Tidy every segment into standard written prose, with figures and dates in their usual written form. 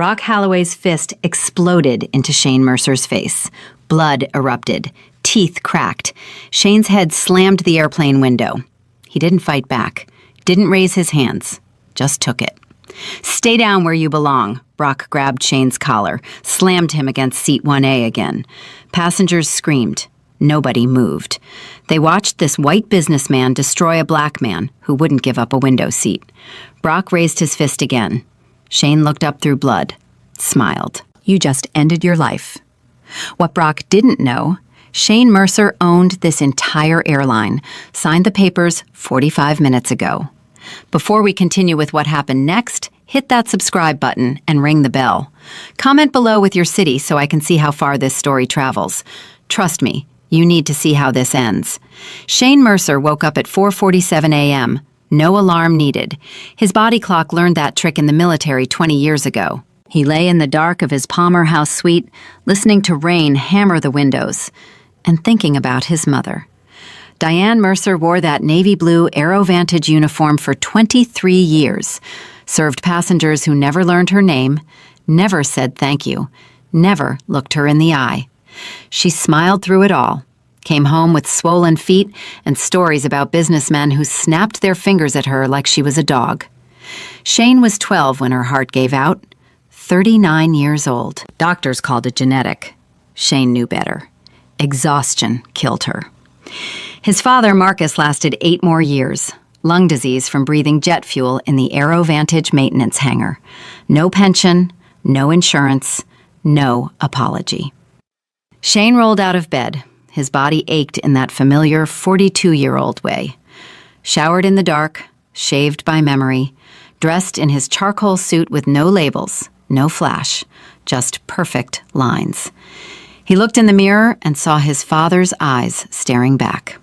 Brock Halloway's fist exploded into Shane Mercer's face. Blood erupted. Teeth cracked. Shane's head slammed the airplane window. He didn't fight back. Didn't raise his hands. Just took it. "Stay down where you belong." Brock grabbed Shane's collar, slammed him against seat 1A again. Passengers screamed. Nobody moved. They watched this white businessman destroy a black man who wouldn't give up a window seat. Brock raised his fist again. Shane looked up through blood, smiled. "You just ended your life." What Brock didn't know, Shane Mercer owned this entire airline, signed the papers 45 minutes ago. Before we continue with what happened next, hit that subscribe button and ring the bell. Comment below with your city so I can see how far this story travels. Trust me, you need to see how this ends. Shane Mercer woke up at 4:47 a.m. No alarm needed. His body clock learned that trick in the military 20 years ago. He lay in the dark of his Palmer House suite, listening to rain hammer the windows, and thinking about his mother. Diane Mercer wore that navy blue AeroVantage uniform for 23 years, served passengers who never learned her name, never said thank you, never looked her in the eye. She smiled through it all, came home with swollen feet and stories about businessmen who snapped their fingers at her like she was a dog. Shane was 12 when her heart gave out, 39 years old. Doctors called it genetic. Shane knew better. Exhaustion killed her. His father, Marcus, lasted 8 more years. Lung disease from breathing jet fuel in the AeroVantage maintenance hangar. No pension, no insurance, no apology. Shane rolled out of bed. His body ached in that familiar 42-year-old way. Showered in the dark, shaved by memory, dressed in his charcoal suit with no labels, no flash, just perfect lines. He looked in the mirror and saw his father's eyes staring back.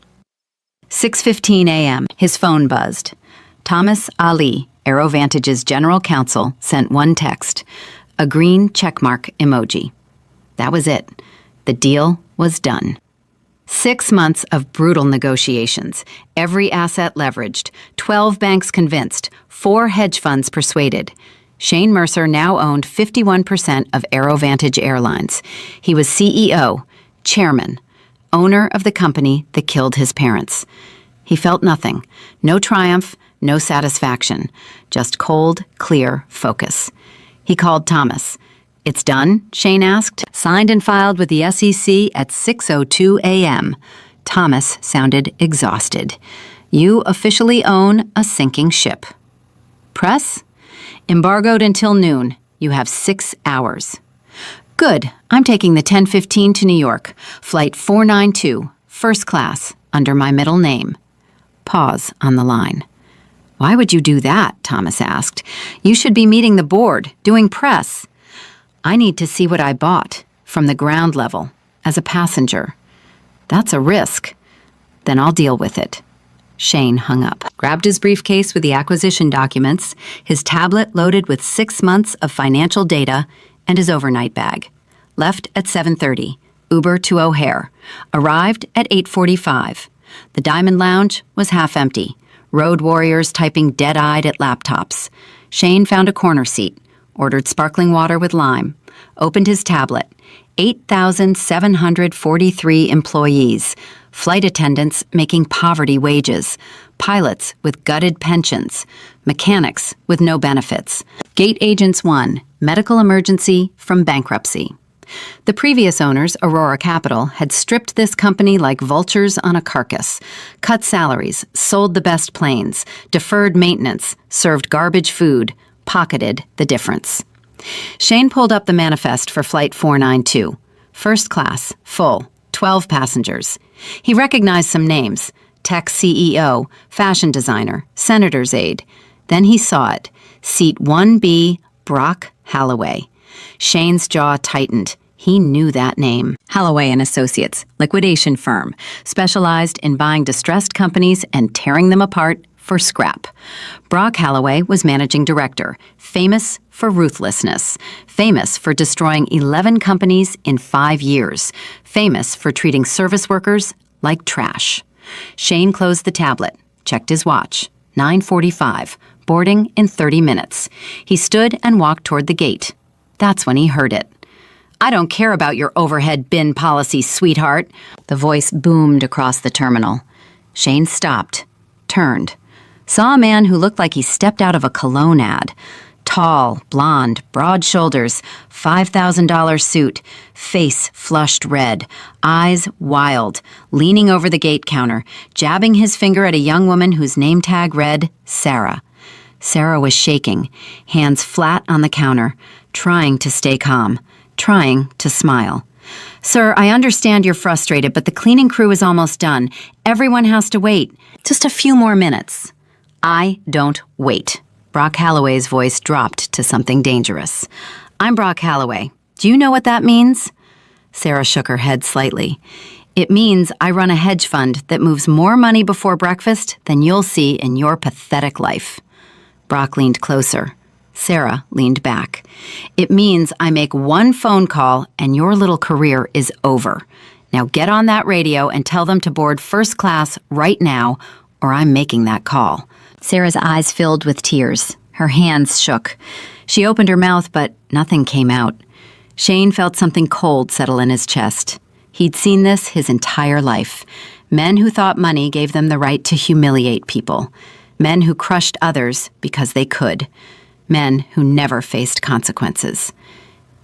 6:15 a.m., his phone buzzed. Thomas Ali, AeroVantage's general counsel, sent one text, a green checkmark emoji. That was it. The deal was done. 6 months of brutal negotiations, every asset leveraged, 12 banks convinced, 4 hedge funds persuaded. Shane Mercer now owned 51% of AeroVantage Airlines. He was CEO, chairman, owner of the company that killed his parents. He felt nothing, no triumph, no satisfaction, just cold, clear focus. He called Thomas. "It's done?" Shane asked. "Signed and filed with the SEC at 6:02 a.m. Thomas sounded exhausted. "You officially own a sinking ship." "Press? Embargoed until noon. You have 6 hours." "Good. I'm taking the 10:15 to New York. Flight 492, first class, under my middle name." Pause on the line. "Why would you do that?" Thomas asked. "You should be meeting the board, doing press." "I need to see what I bought, from the ground level, as a passenger." "That's a risk." "Then I'll deal with it." Shane hung up, grabbed his briefcase with the acquisition documents, his tablet loaded with 6 months of financial data, and his overnight bag. Left at 7:30, Uber to O'Hare. Arrived at 8:45. The Diamond Lounge was half empty. Road warriors typing dead-eyed at laptops. Shane found a corner seat, ordered sparkling water with lime, opened his tablet. 8,743 employees, flight attendants making poverty wages, pilots with gutted pensions, mechanics with no benefits. Gate agents 1, medical emergency from bankruptcy. The previous owners, Aurora Capital, had stripped this company like vultures on a carcass, cut salaries, sold the best planes, deferred maintenance, served garbage food, pocketed the difference. Shane pulled up the manifest for Flight 492. First class, full, 12 passengers. He recognized some names: tech CEO, fashion designer, senator's aide. Then he saw it, seat 1B, Brock Halloway. Shane's jaw tightened. He knew that name. Halloway & Associates, liquidation firm, specialized in buying distressed companies and tearing them apart for scrap. Brock Halloway was managing director, famous for ruthlessness, famous for destroying 11 companies in 5 years, famous for treating service workers like trash. Shane closed the tablet, checked his watch. 9:45, boarding in 30 minutes. He stood and walked toward the gate. That's when he heard it. "I don't care about your overhead bin policy, sweetheart." The voice boomed across the terminal. Shane stopped, turned, saw a man who looked like he stepped out of a cologne ad. Tall, blonde, broad shoulders, $5,000 suit, face flushed red, eyes wild, leaning over the gate counter, jabbing his finger at a young woman whose name tag read Sarah. Sarah was shaking, hands flat on the counter, trying to stay calm, trying to smile. "Sir, I understand you're frustrated, but the cleaning crew is almost done. Everyone has to wait. Just a few more minutes." "I don't wait." Brock Halloway's voice dropped to something dangerous. "I'm Brock Halloway. Do you know what that means?" Sarah shook her head slightly. "It means I run a hedge fund that moves more money before breakfast than you'll see in your pathetic life." Brock leaned closer. Sarah leaned back. "It means I make one phone call and your little career is over. Now get on that radio and tell them to board first class right now, or I'm making that call." Sarah's eyes filled with tears. Her hands shook. She opened her mouth, but nothing came out. Shane felt something cold settle in his chest. He'd seen this his entire life. Men who thought money gave them the right to humiliate people. Men who crushed others because they could. Men who never faced consequences.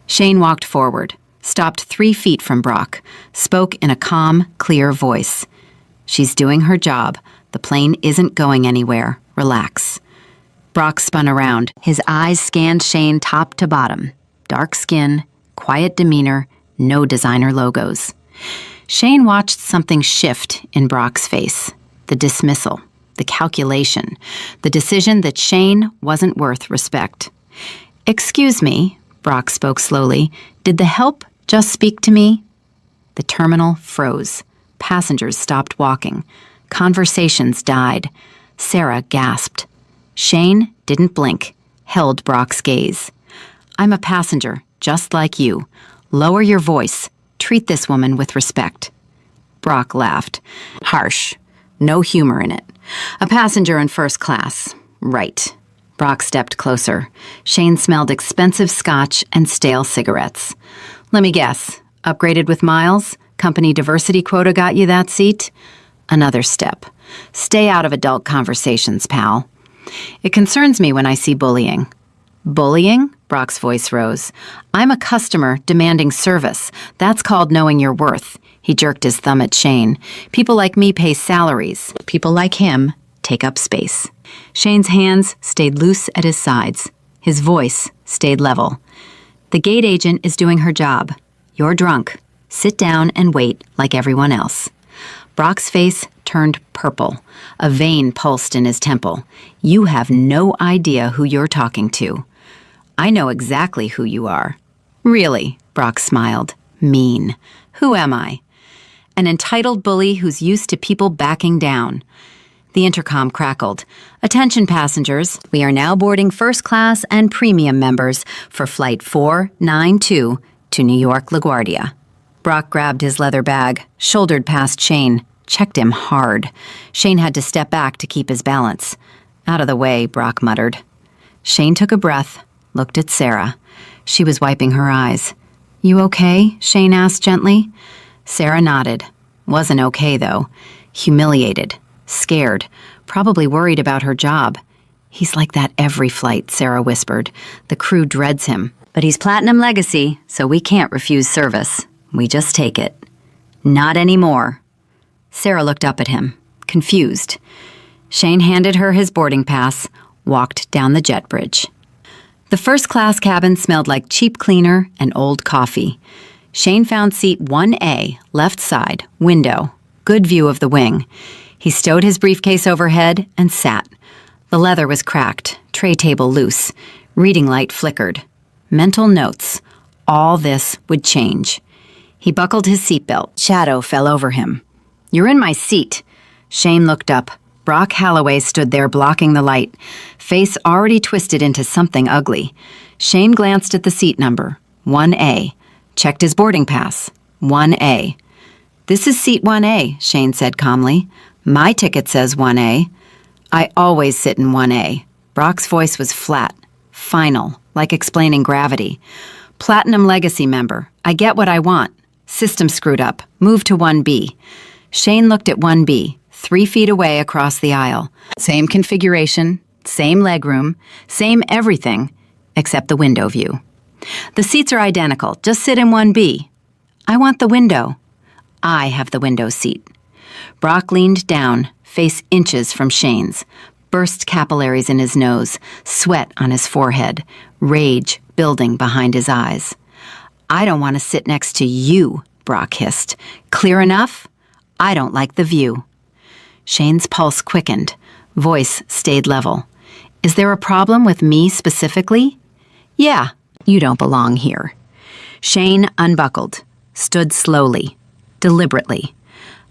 Shane walked forward, stopped 3 feet from Brock, spoke in a calm, clear voice. "She's doing her job. The plane isn't going anywhere. Relax." Brock spun around. His eyes scanned Shane top to bottom. Dark skin, quiet demeanor, no designer logos. Shane watched something shift in Brock's face. The dismissal, the calculation, the decision that Shane wasn't worth respect. "Excuse me," Brock spoke slowly, "did the help just speak to me?" The terminal froze. Passengers stopped walking. Conversations died. Sarah gasped. Shane didn't blink, held Brock's gaze. "I'm a passenger, just like you. Lower your voice. Treat this woman with respect." Brock laughed. Harsh. No humor in it. "A passenger in first class. Right." Brock stepped closer. Shane smelled expensive scotch and stale cigarettes. "Let me guess. Upgraded with miles? Company diversity quota got you that seat?" Another step. "Stay out of adult conversations, pal." "It concerns me when I see bullying." "Bullying?" Brock's voice rose. "I'm a customer demanding service. That's called knowing your worth." He jerked his thumb at Shane. "People like me pay salaries. People like him take up space." Shane's hands stayed loose at his sides. His voice stayed level. "The gate agent is doing her job. You're drunk. Sit down and wait like everyone else." Brock's face turned purple. A vein pulsed in his temple. "You have no idea who you're talking to." "I know exactly who you are." "Really?" Brock smiled. "Mean. Who am I?" "An entitled bully who's used to people backing down." The intercom crackled. "Attention passengers, we are now boarding first class and premium members for Flight 492 to New York LaGuardia." Brock grabbed his leather bag, shouldered past Shane, checked him hard. Shane had to step back to keep his balance. "Out of the way," Brock muttered. Shane took a breath, looked at Sarah. She was wiping her eyes. "You okay?" Shane asked gently. Sarah nodded. Wasn't okay, though. Humiliated, scared, probably worried about her job. "He's like that every flight," Sarah whispered. "The crew dreads him. But he's Platinum Legacy, so we can't refuse service. We just take it." "Not anymore." Sarah looked up at him, confused. Shane handed her his boarding pass, walked down the jet bridge. The first-class cabin smelled like cheap cleaner and old coffee. Shane found seat 1A, left side, window, good view of the wing. He stowed his briefcase overhead and sat. The leather was cracked, tray table loose. Reading light flickered. Mental notes. All this would change. He buckled his seatbelt. Shadow fell over him. "You're in my seat." Shane looked up. Brock Halloway stood there blocking the light, face already twisted into something ugly. Shane glanced at the seat number, 1A, checked his boarding pass, 1A. "This is seat 1A, Shane said calmly. "My ticket says 1A. "I always sit in 1A. Brock's voice was flat, final, like explaining gravity. Platinum Legacy member. I get what I want. System screwed up. Move to 1B. Shane looked at 1B, 3 feet away across the aisle. Same configuration, same legroom, same everything, except the window view. The seats are identical. Just sit in 1B. I want the window. I have the window seat. Brock leaned down, face inches from Shane's. Burst capillaries in his nose, sweat on his forehead, rage building behind his eyes. I don't want to sit next to you, Brock hissed. Clear enough? I don't like the view. Shane's pulse quickened. Voice stayed level. Is there a problem with me specifically? Yeah, you don't belong here. Shane unbuckled, stood slowly, deliberately.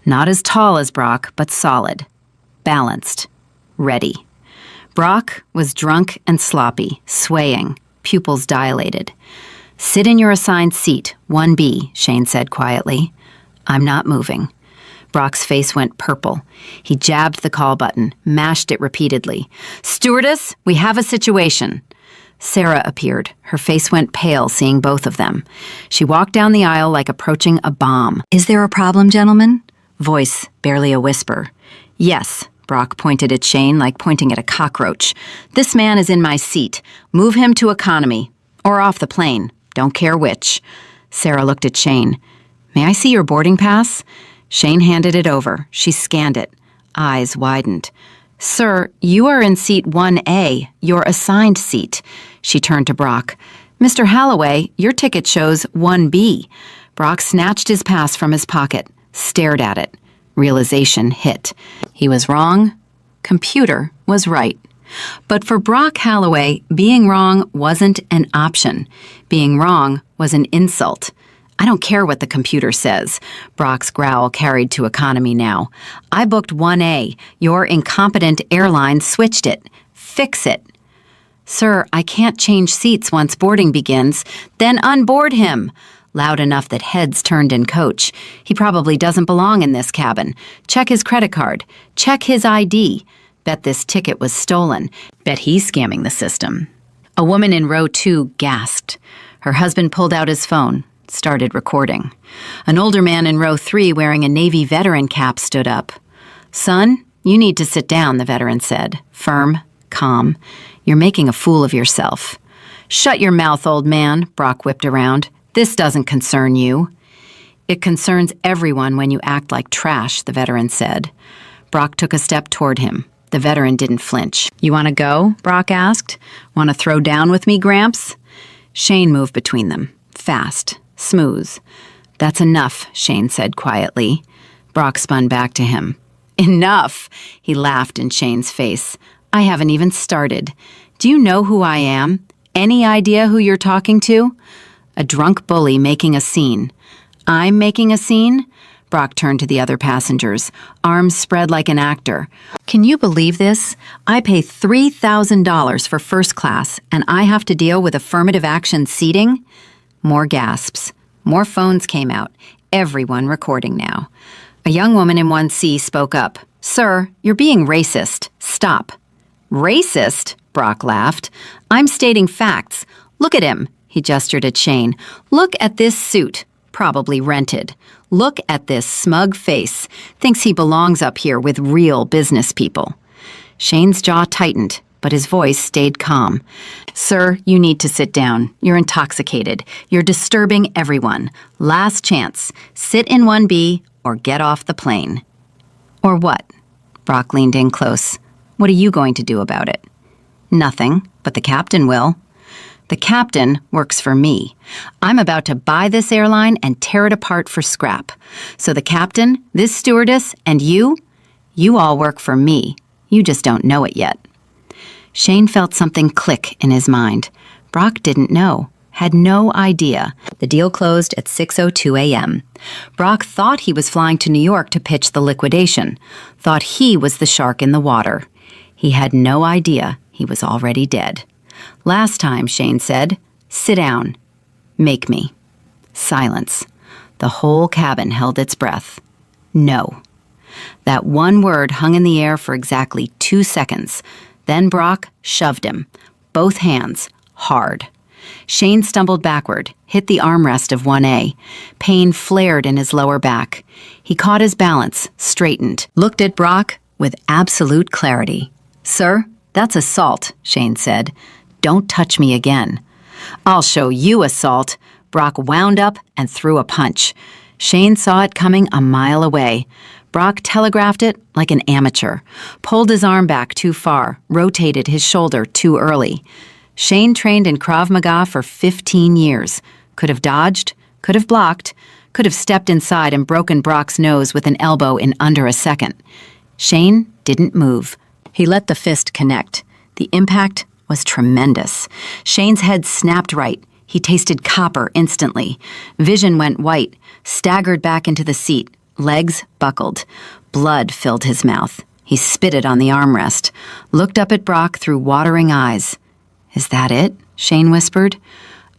Not as tall as Brock, but solid, balanced, ready. Brock was drunk and sloppy, swaying, pupils dilated. Sit in your assigned seat, 1B, Shane said quietly. I'm not moving. Brock's face went purple. He jabbed the call button, mashed it repeatedly. Stewardess, we have a situation. Sarah appeared. Her face went pale seeing both of them. She walked down the aisle like approaching a bomb. Is there a problem, gentlemen? Voice, barely a whisper. Yes. Brock pointed at Shane like pointing at a cockroach. This man is in my seat. Move him to economy. Or off the plane. Don't care which. Sarah looked at Shane. May I see your boarding pass? Shane handed it over. She scanned it. Eyes widened. Sir, you are in seat 1A, your assigned seat. She turned to Brock. Mr. Holloway, your ticket shows 1B. Brock snatched his pass from his pocket, stared at it. Realization hit. He was wrong. Computer was right. But for Brock Holloway, being wrong wasn't an option. Being wrong was an insult. I don't care what the computer says. Brock's growl carried to economy now. I booked 1A. Your incompetent airline switched it. Fix it. Sir, I can't change seats once boarding begins. Then unboard him. Loud enough that heads turned in coach. He probably doesn't belong in this cabin. Check his credit card. Check his ID. Bet this ticket was stolen. Bet he's scamming the system. A woman in row 2 gasped. Her husband pulled out his phone, started recording. An older man in row 3 wearing a Navy veteran cap stood up. Son, you need to sit down, the veteran said. Firm, calm. You're making a fool of yourself. Shut your mouth, old man, Brock whipped around. This doesn't concern you. It concerns everyone when you act like trash, the veteran said. Brock took a step toward him. The veteran didn't flinch. You want to go? Brock asked. Want to throw down with me, Gramps? Shane moved between them. Fast. Smooth. That's enough, Shane said quietly. Brock spun back to him. Enough! He laughed in Shane's face. I haven't even started. Do you know who I am? Any idea who you're talking to? A drunk bully making a scene. I'm making a scene? Brock turned to the other passengers, arms spread like an actor. Can you believe this? I pay $3,000 for first class, and I have to deal with affirmative action seating? More gasps. More phones came out. Everyone recording now. A young woman in 1C spoke up. Sir, you're being racist. Stop. Racist? Brock laughed. I'm stating facts. Look at him. He gestured at Shane. Look at this suit. Probably rented. Look at this smug face. Thinks he belongs up here with real business people. Shane's jaw tightened, but his voice stayed calm. Sir, you need to sit down. You're intoxicated. You're disturbing everyone. Last chance. Sit in 1B or get off the plane. Or what? Brock leaned in close. What are you going to do about it? Nothing, but the captain will. The captain works for me. I'm about to buy this airline and tear it apart for scrap. So the captain, this stewardess, and you all work for me. You just don't know it yet. Shane felt something click in his mind. Brock didn't know, had no idea. The deal closed at 6:02 a.m. Brock thought he was flying to New York to pitch the liquidation, thought he was the shark in the water. He had no idea he was already dead. Last time, Shane said, sit down. Make me. Silence. The whole cabin held its breath. No. That one word hung in the air for exactly 2 seconds. Then Brock shoved him, both hands, hard. Shane stumbled backward, hit the armrest of 1A. Pain flared in his lower back. He caught his balance, straightened, looked at Brock with absolute clarity. "Sir, that's assault," Shane said. "Don't touch me again." "I'll show you assault." Brock wound up and threw a punch. Shane saw it coming a mile away. Brock telegraphed it like an amateur, pulled his arm back too far, rotated his shoulder too early. Shane trained in Krav Maga for 15 years. Could have dodged, could have blocked, could have stepped inside and broken Brock's nose with an elbow in under a second. Shane didn't move. He let the fist connect. The impact was tremendous. Shane's head snapped right. He tasted copper instantly. Vision went white, staggered back into the seat. Legs buckled. Blood filled his mouth. He spit it on the armrest, looked up at Brock through watering eyes. "Is that it?" Shane whispered.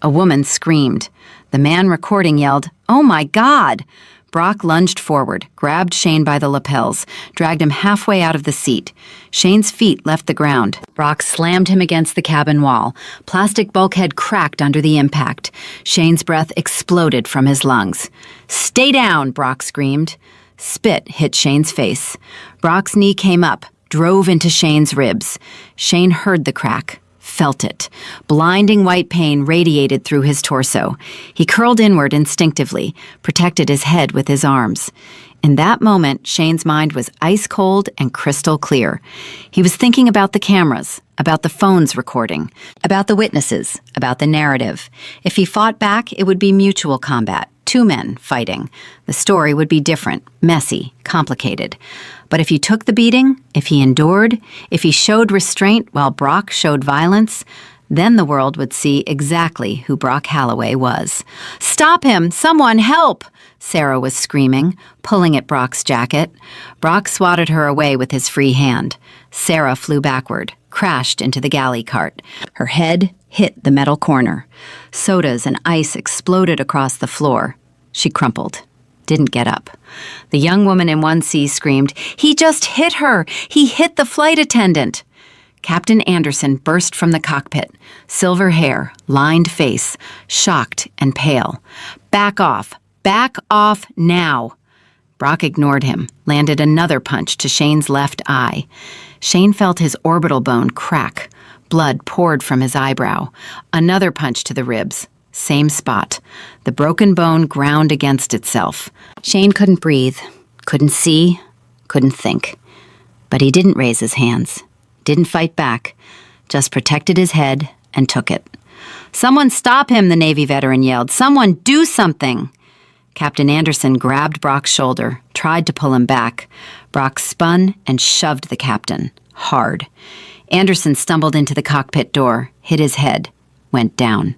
A woman screamed. The man recording yelled, "Oh my God!" Brock lunged forward, grabbed Shane by the lapels, dragged him halfway out of the seat. Shane's feet left the ground. Brock slammed him against the cabin wall. Plastic bulkhead cracked under the impact. Shane's breath exploded from his lungs. "Stay down!" Brock screamed. Spit hit Shane's face. Brock's knee came up, drove into Shane's ribs. Shane heard the crack. Felt it. Blinding white pain radiated through his torso. He curled inward instinctively, protected his head with his arms. In that moment, Shane's mind was ice cold and crystal clear. He was thinking about the cameras, about the phones recording, about the witnesses, about the narrative. If he fought back, it would be mutual combat, two men fighting. The story would be different, messy, complicated. But if he took the beating, if he endured, if he showed restraint while Brock showed violence, then the world would see exactly who Brock Halloway was. "Stop him! Someone help!" Sarah was screaming, pulling at Brock's jacket. Brock swatted her away with his free hand. Sarah flew backward, crashed into the galley cart. Her head hit the metal corner. Sodas and ice exploded across the floor. She crumpled. Didn't get up. The young woman in 1C screamed, "He just hit her! He hit the flight attendant!" Captain Anderson burst from the cockpit, silver hair, lined face, shocked and pale. "Back off! Back off now!" Brock ignored him, landed another punch to Shane's left eye. Shane felt his orbital bone crack. Blood poured from his eyebrow. Another punch to the ribs. Same spot. The broken bone ground against itself. Shane couldn't breathe, couldn't see, couldn't think. But he didn't raise his hands, didn't fight back, just protected his head and took it. "Someone stop him," the Navy veteran yelled. "Someone do something!" Captain Anderson grabbed Brock's shoulder, tried to pull him back. Brock spun and shoved the captain, hard. Anderson stumbled into the cockpit door, hit his head, went down.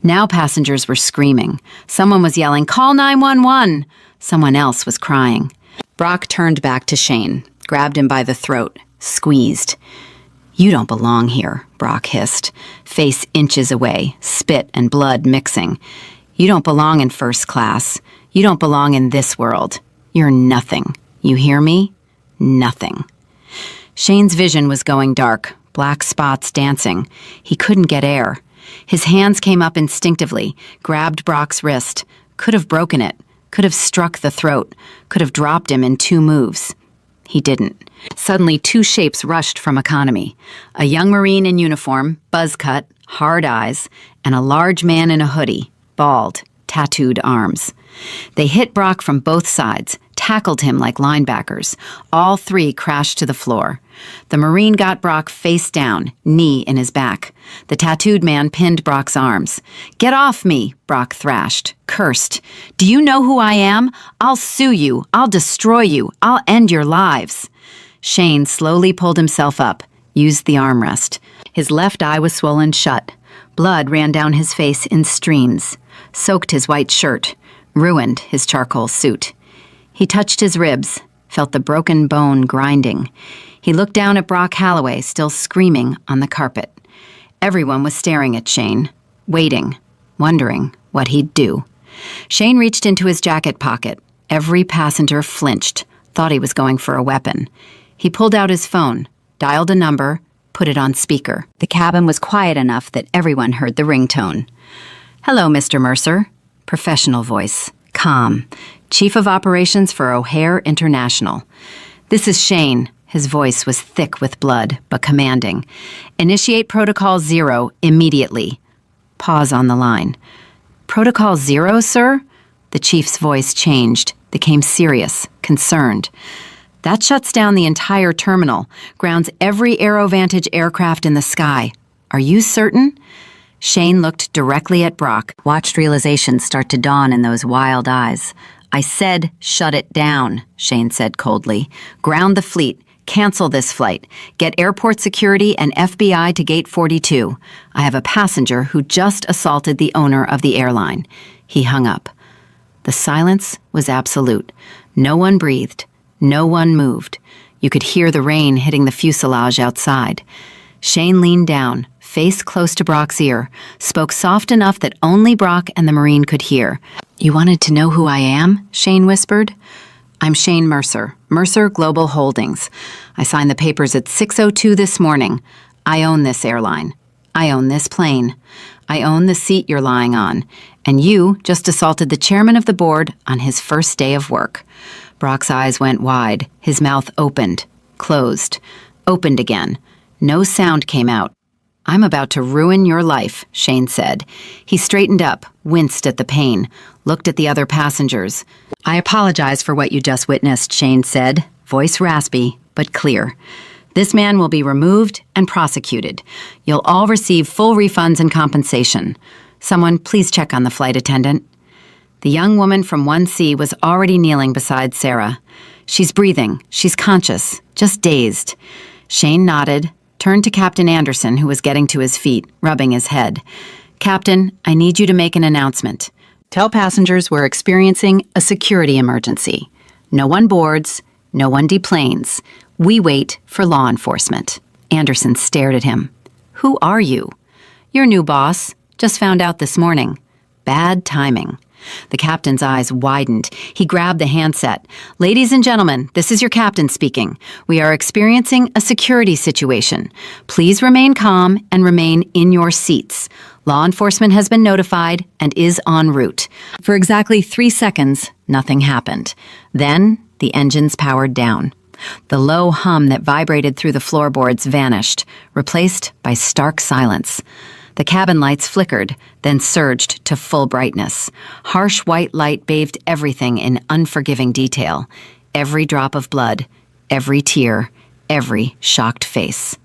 Now passengers were screaming. Someone was yelling, "Call 911!" Someone else was crying. Brock turned back to Shane, grabbed him by the throat, squeezed. "You don't belong here," Brock hissed, face inches away, spit and blood mixing. "You don't belong in first class. You don't belong in this world. You're nothing. You hear me? Nothing." Shane's vision was going dark, black spots dancing. He couldn't get air. His hands came up instinctively, grabbed Brock's wrist, could have broken it, could have struck the throat, could have dropped him in 2 moves. He didn't. Suddenly 2 shapes rushed from economy. A young Marine in uniform, buzz cut, hard eyes, and a large man in a hoodie, bald, tattooed arms. They hit Brock from both sides, tackled him like linebackers. All 3 crashed to the floor. The Marine got Brock face down, knee in his back. The tattooed man pinned Brock's arms. "Get off me," Brock thrashed, cursed. "Do you know who I am? I'll sue you. I'll destroy you. I'll end your lives." Shane slowly pulled himself up, used the armrest. His left eye was swollen shut. Blood ran down his face in streams, soaked his white shirt, ruined his charcoal suit. He touched his ribs, felt the broken bone grinding. He looked down at Brock Halloway, still screaming on the carpet. Everyone was staring at Shane, waiting, wondering what he'd do. Shane reached into his jacket pocket. Every passenger flinched, thought he was going for a weapon. He pulled out his phone, dialed a number, put it on speaker. The cabin was quiet enough that everyone heard the ringtone. "Hello, Mr. Mercer." Professional voice. Calm. Chief of Operations for O'Hare International. "This is Shane." His voice was thick with blood, but commanding. "Initiate Protocol 0 immediately." Pause on the line. "Protocol 0, sir?" The chief's voice changed, became serious, concerned. "That shuts down the entire terminal, grounds every AeroVantage aircraft in the sky. Are you certain?" Shane looked directly at Brock, watched realization start to dawn in those wild eyes. "I said shut it down," Shane said coldly. "Ground the fleet. Cancel this flight. Get airport security and FBI to Gate 42. I have a passenger who just assaulted the owner of the airline." He hung up. The silence was absolute. No one breathed. No one moved. You could hear the rain hitting the fuselage outside. Shane leaned down, face close to Brock's ear, spoke soft enough that only Brock and the Marine could hear. "You wanted to know who I am?" Shane whispered. "I'm Shane Mercer, Mercer Global Holdings. I signed the papers at 6:02 this morning. I own this airline. I own this plane. I own the seat you're lying on. And you just assaulted the chairman of the board on his first day of work." Brock's eyes went wide, his mouth opened, closed, opened again. No sound came out. "I'm about to ruin your life," Shane said. He straightened up, winced at the pain, looked at the other passengers. "I apologize for what you just witnessed," Shane said, voice raspy, but clear. "This man will be removed and prosecuted. You'll all receive full refunds and compensation. Someone please check on the flight attendant." The young woman from 1C was already kneeling beside Sarah. "She's breathing. She's conscious. Just dazed." Shane nodded, turned to Captain Anderson, who was getting to his feet, rubbing his head. "Captain, I need you to make an announcement. Tell passengers we're experiencing a security emergency. No one boards, no one deplanes. We wait for law enforcement." Anderson stared at him. "Who are you?" "Your new boss. Just found out this morning." "Bad timing." The captain's eyes widened. He grabbed the handset. "Ladies and gentlemen, this is your captain speaking. We are experiencing a security situation. Please remain calm and remain in your seats. Law enforcement has been notified and is en route." For exactly 3 seconds, nothing happened. Then, the engines powered down. The low hum that vibrated through the floorboards vanished, replaced by stark silence. The cabin lights flickered, then surged to full brightness. Harsh white light bathed everything in unforgiving detail. Every drop of blood, every tear, every shocked face.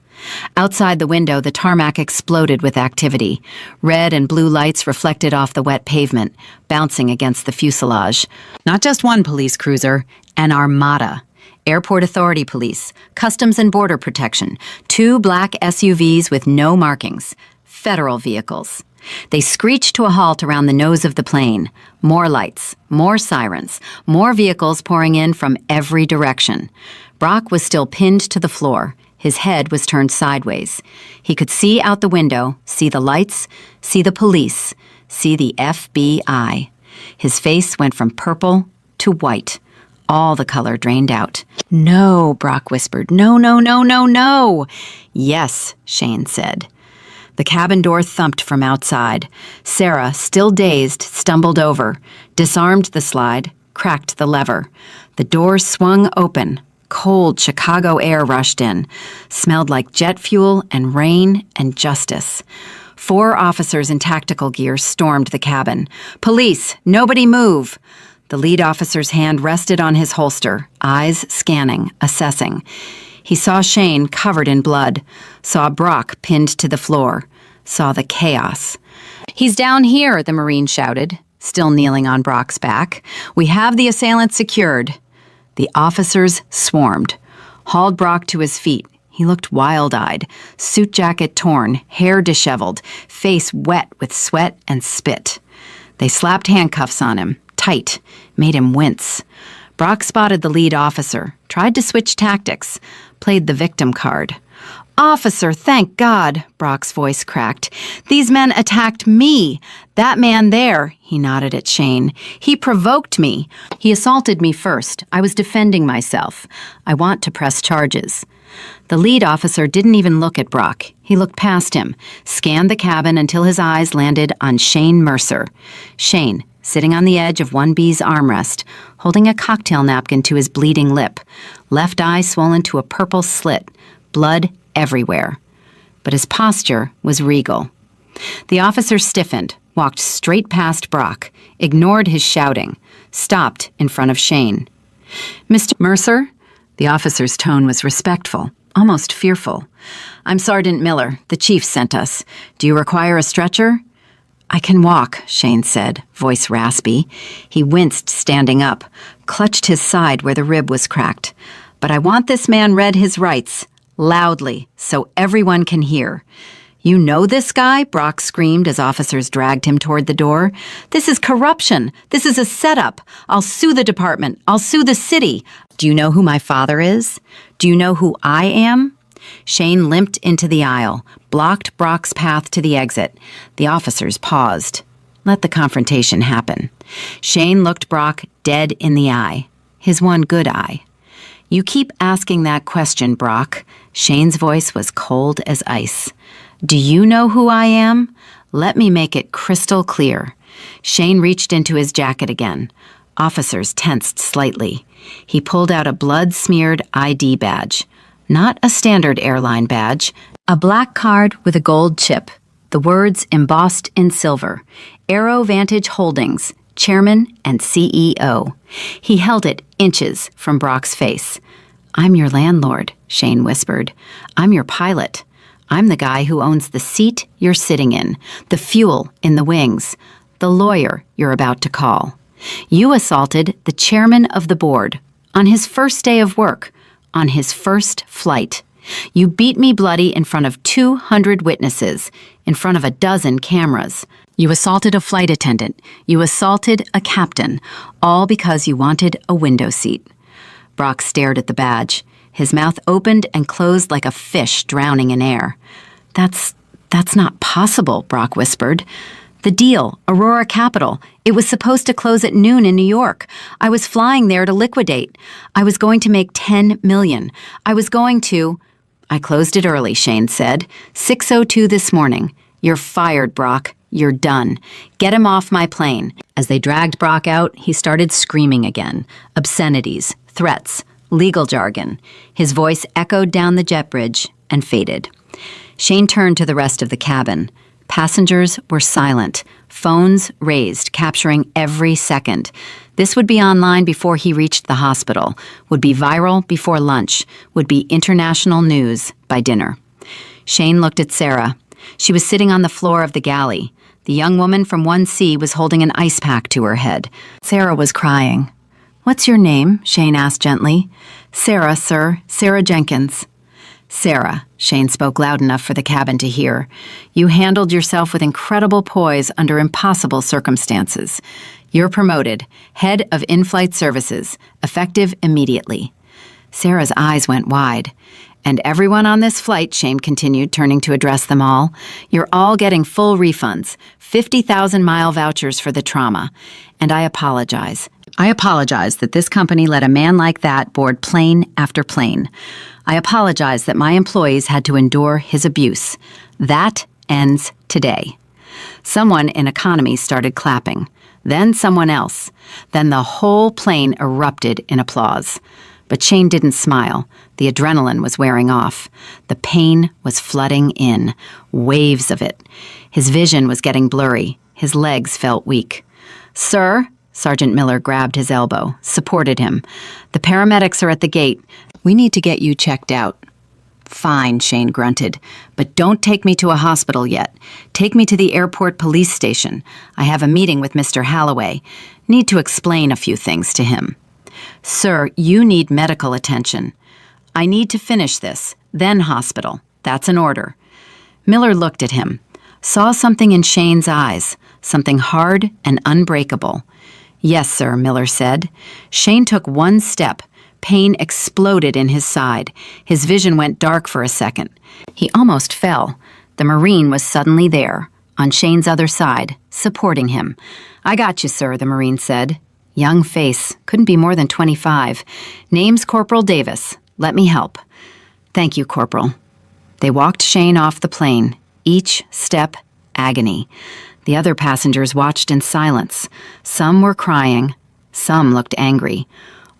Outside the window, the tarmac exploded with activity. Red and blue lights reflected off the wet pavement, bouncing against the fuselage. Not just one police cruiser, an armada. Airport Authority Police, Customs and Border Protection, 2 black SUVs with no markings. Federal vehicles. They screeched to a halt around the nose of the plane. More lights, more sirens, more vehicles pouring in from every direction. Brock was still pinned to the floor. His head was turned sideways. He could see out the window, see the lights, see the police, see the FBI. His face went from purple to white. All the color drained out. "No," Brock whispered. "No, no, no, no, no." "Yes," Shane said. The cabin door thumped from outside. Sarah, still dazed, stumbled over, disarmed the slide, cracked the lever. The door swung open. Cold Chicago air rushed in. Smelled like jet fuel and rain and justice. 4 officers in tactical gear stormed the cabin. "Police, nobody move!" The lead officer's hand rested on his holster, eyes scanning, assessing. He saw Shane covered in blood, saw Brock pinned to the floor, saw the chaos. "He's down here," the Marine shouted, still kneeling on Brock's back. "We have the assailant secured." The officers swarmed, hauled Brock to his feet. He looked wild-eyed, suit jacket torn, hair disheveled, face wet with sweat and spit. They slapped handcuffs on him, tight, made him wince. Brock spotted the lead officer, tried to switch tactics, played the victim card. "Officer, thank God," Brock's voice cracked. "These men attacked me. That man there," he nodded at Shane, "he provoked me. He assaulted me first. I was defending myself. I want to press charges." The lead officer didn't even look at Brock. He looked past him, scanned the cabin until his eyes landed on Shane Mercer. Shane, sitting on the edge of 1B's armrest, holding a cocktail napkin to his bleeding lip, left eye swollen to a purple slit, blood everywhere. But his posture was regal. The officer stiffened, walked straight past Brock, ignored his shouting, stopped in front of Shane. "Mr. Mercer?" The officer's tone was respectful, almost fearful. "I'm Sergeant Miller. The chief sent us. Do you require a stretcher?" "I can walk," Shane said, voice raspy. He winced standing up, clutched his side where the rib was cracked. "But I want this man read his rights, loudly, so everyone can hear." "You know this guy?" Brock screamed as officers dragged him toward the door. "This is corruption. This is a setup. I'll sue the department. I'll sue the city. Do you know who my father is? Do you know who I am?" Shane limped into the aisle, blocked Brock's path to the exit. The officers paused. Let the confrontation happen. Shane looked Brock dead in the eye, his one good eye. "You keep asking that question, Brock." Shane's voice was cold as ice. "Do you know who I am? Let me make it crystal clear." Shane reached into his jacket again. Officers tensed slightly. He pulled out a blood-smeared ID badge. Not a standard airline badge, a black card with a gold chip, the words embossed in silver, Aero Vantage Holdings, Chairman and CEO. He held it inches from Brock's face. "I'm your landlord," Shane whispered. "I'm your pilot. I'm the guy who owns the seat you're sitting in, the fuel in the wings, the lawyer you're about to call. You assaulted the chairman of the board on his first day of work, on his first flight. You beat me bloody in front of 200 witnesses, in front of a dozen cameras. You assaulted a flight attendant. You assaulted a captain, all because you wanted a window seat." Brock stared at the badge. His mouth opened and closed like a fish drowning in air. That's not possible," Brock whispered. "The deal, Aurora Capital, it was supposed to close at noon in New York. I was flying there to liquidate. I was going to make $10 million. I was going to—" "I closed it early," Shane said. 6:02 this morning. You're fired, Brock. You're done. Get him off my plane." As they dragged Brock out, he started screaming again. Obscenities, threats, legal jargon. His voice echoed down the jet bridge and faded. Shane turned to the rest of the cabin. Passengers were silent, phones raised, capturing every second. This would be online before he reached the hospital, would be viral before lunch, would be international news by dinner. Shane looked at Sarah. She was sitting on the floor of the galley. The young woman from 1C was holding an ice pack to her head. Sarah was crying. "What's your name?" Shane asked gently. "Sarah, sir. Sarah Jenkins." "Sarah," Shane spoke loud enough for the cabin to hear, "you handled yourself with incredible poise under impossible circumstances. You're promoted, head of in-flight services, effective immediately." Sarah's eyes went wide. "And everyone on this flight," Shane continued, turning to address them all, "you're all getting full refunds, 50,000-mile vouchers for the trauma. And I apologize. I apologize that this company let a man like that board plane after plane. I apologize that my employees had to endure his abuse. That ends today." Someone in economy started clapping. Then someone else. Then the whole plane erupted in applause. But Shane didn't smile. The adrenaline was wearing off. The pain was flooding in, waves of it. His vision was getting blurry. His legs felt weak. "Sir," Sergeant Miller grabbed his elbow, supported him. "The paramedics are at the gate. We need to get you checked out." "Fine," Shane grunted, "but don't take me to a hospital yet. Take me to the airport police station. I have a meeting with Mr. Halloway. Need to explain a few things to him." "Sir, you need medical attention." "I need to finish this, then hospital. That's an order." Miller looked at him, saw something in Shane's eyes, something hard and unbreakable. "Yes, sir," Miller said. Shane took one step. Pain exploded in his side. His vision went dark for a second. He almost fell. The Marine was suddenly there, on Shane's other side, supporting him. "I got you, sir," the Marine said. Young face, couldn't be more than 25. "Name's Corporal Davis. Let me help." Thank you, Corporal. They walked Shane off the plane, each step agony. The other passengers watched in silence. Some were crying, some looked angry.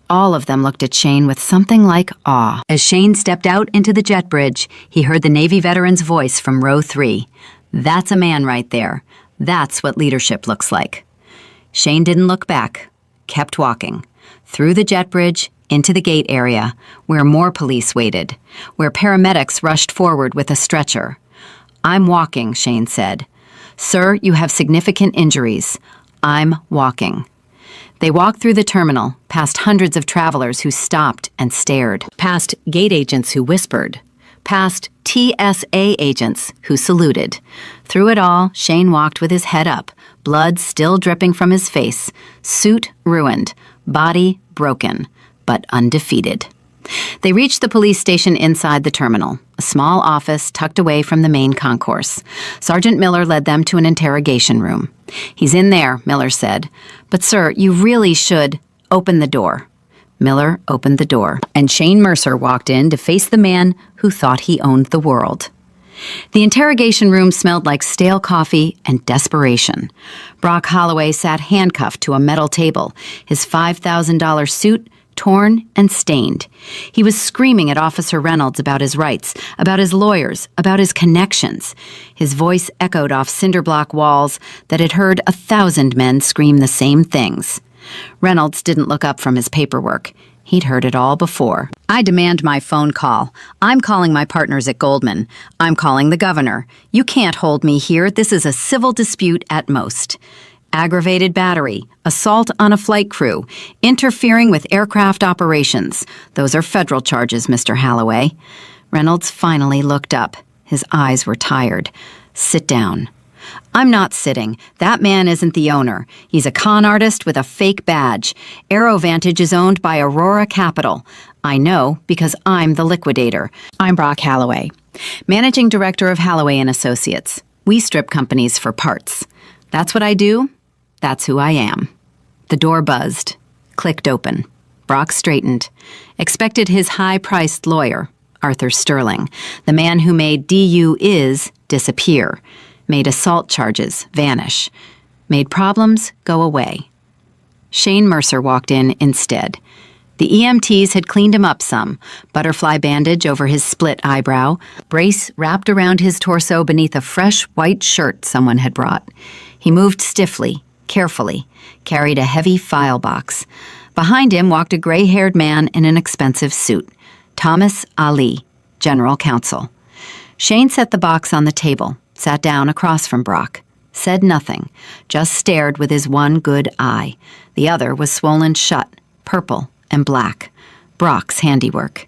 All of them looked at Shane with something like awe. As Shane stepped out into the jet bridge, he heard the Navy veteran's voice from row 3. That's a man right there. That's what leadership looks like. Shane didn't look back, kept walking. Through the jet bridge, into the gate area, where more police waited, where paramedics rushed forward with a stretcher. I'm walking, Shane said. Sir, you have significant injuries. I'm walking. They walked through the terminal, past hundreds of travelers who stopped and stared, past gate agents who whispered, past TSA agents who saluted. Through it all, Shane walked with his head up, blood still dripping from his face, suit ruined, body broken, but undefeated. They reached the police station inside the terminal, a small office tucked away from the main concourse. Sergeant Miller led them to an interrogation room. He's in there, Miller said. But sir, you really should open the door. Miller opened the door, and Shane Mercer walked in to face the man who thought he owned the world. The interrogation room smelled like stale coffee and desperation. Brock Holloway sat handcuffed to a metal table, his $5,000 suit torn and stained. He was screaming at Officer Reynolds about his rights, about his lawyers, about his connections. His voice echoed off cinder block walls that had heard 1,000 men scream the same things. Reynolds didn't look up from his paperwork. He'd heard it all before. I demand my phone call. I'm calling my partners at Goldman. I'm calling the governor. You can't hold me here. This is a civil dispute at most. Aggravated battery, assault on a flight crew, interfering with aircraft operations. Those are federal charges, Mr. Holloway. Reynolds finally looked up. His eyes were tired. Sit down. I'm not sitting. That man isn't the owner. He's a con artist with a fake badge. AeroVantage is owned by Aurora Capital. I know because I'm the liquidator. I'm Brock Holloway, managing director of Holloway & Associates. We strip companies for parts. That's what I do. That's who I am. The door buzzed, clicked open. Brock straightened, expected his high-priced lawyer, Arthur Sterling, the man who made DU disappear, made assault charges vanish, made problems go away. Shane Mercer walked in instead. The EMTs had cleaned him up some, butterfly bandage over his split eyebrow, brace wrapped around his torso beneath a fresh white shirt someone had brought. He moved stiffly, carefully, carried a heavy file box. Behind him walked a gray-haired man in an expensive suit, Thomas Ali, General Counsel. Shane set the box on the table, sat down across from Brock, said nothing, just stared with his one good eye. The other was swollen shut, purple and black. Brock's handiwork.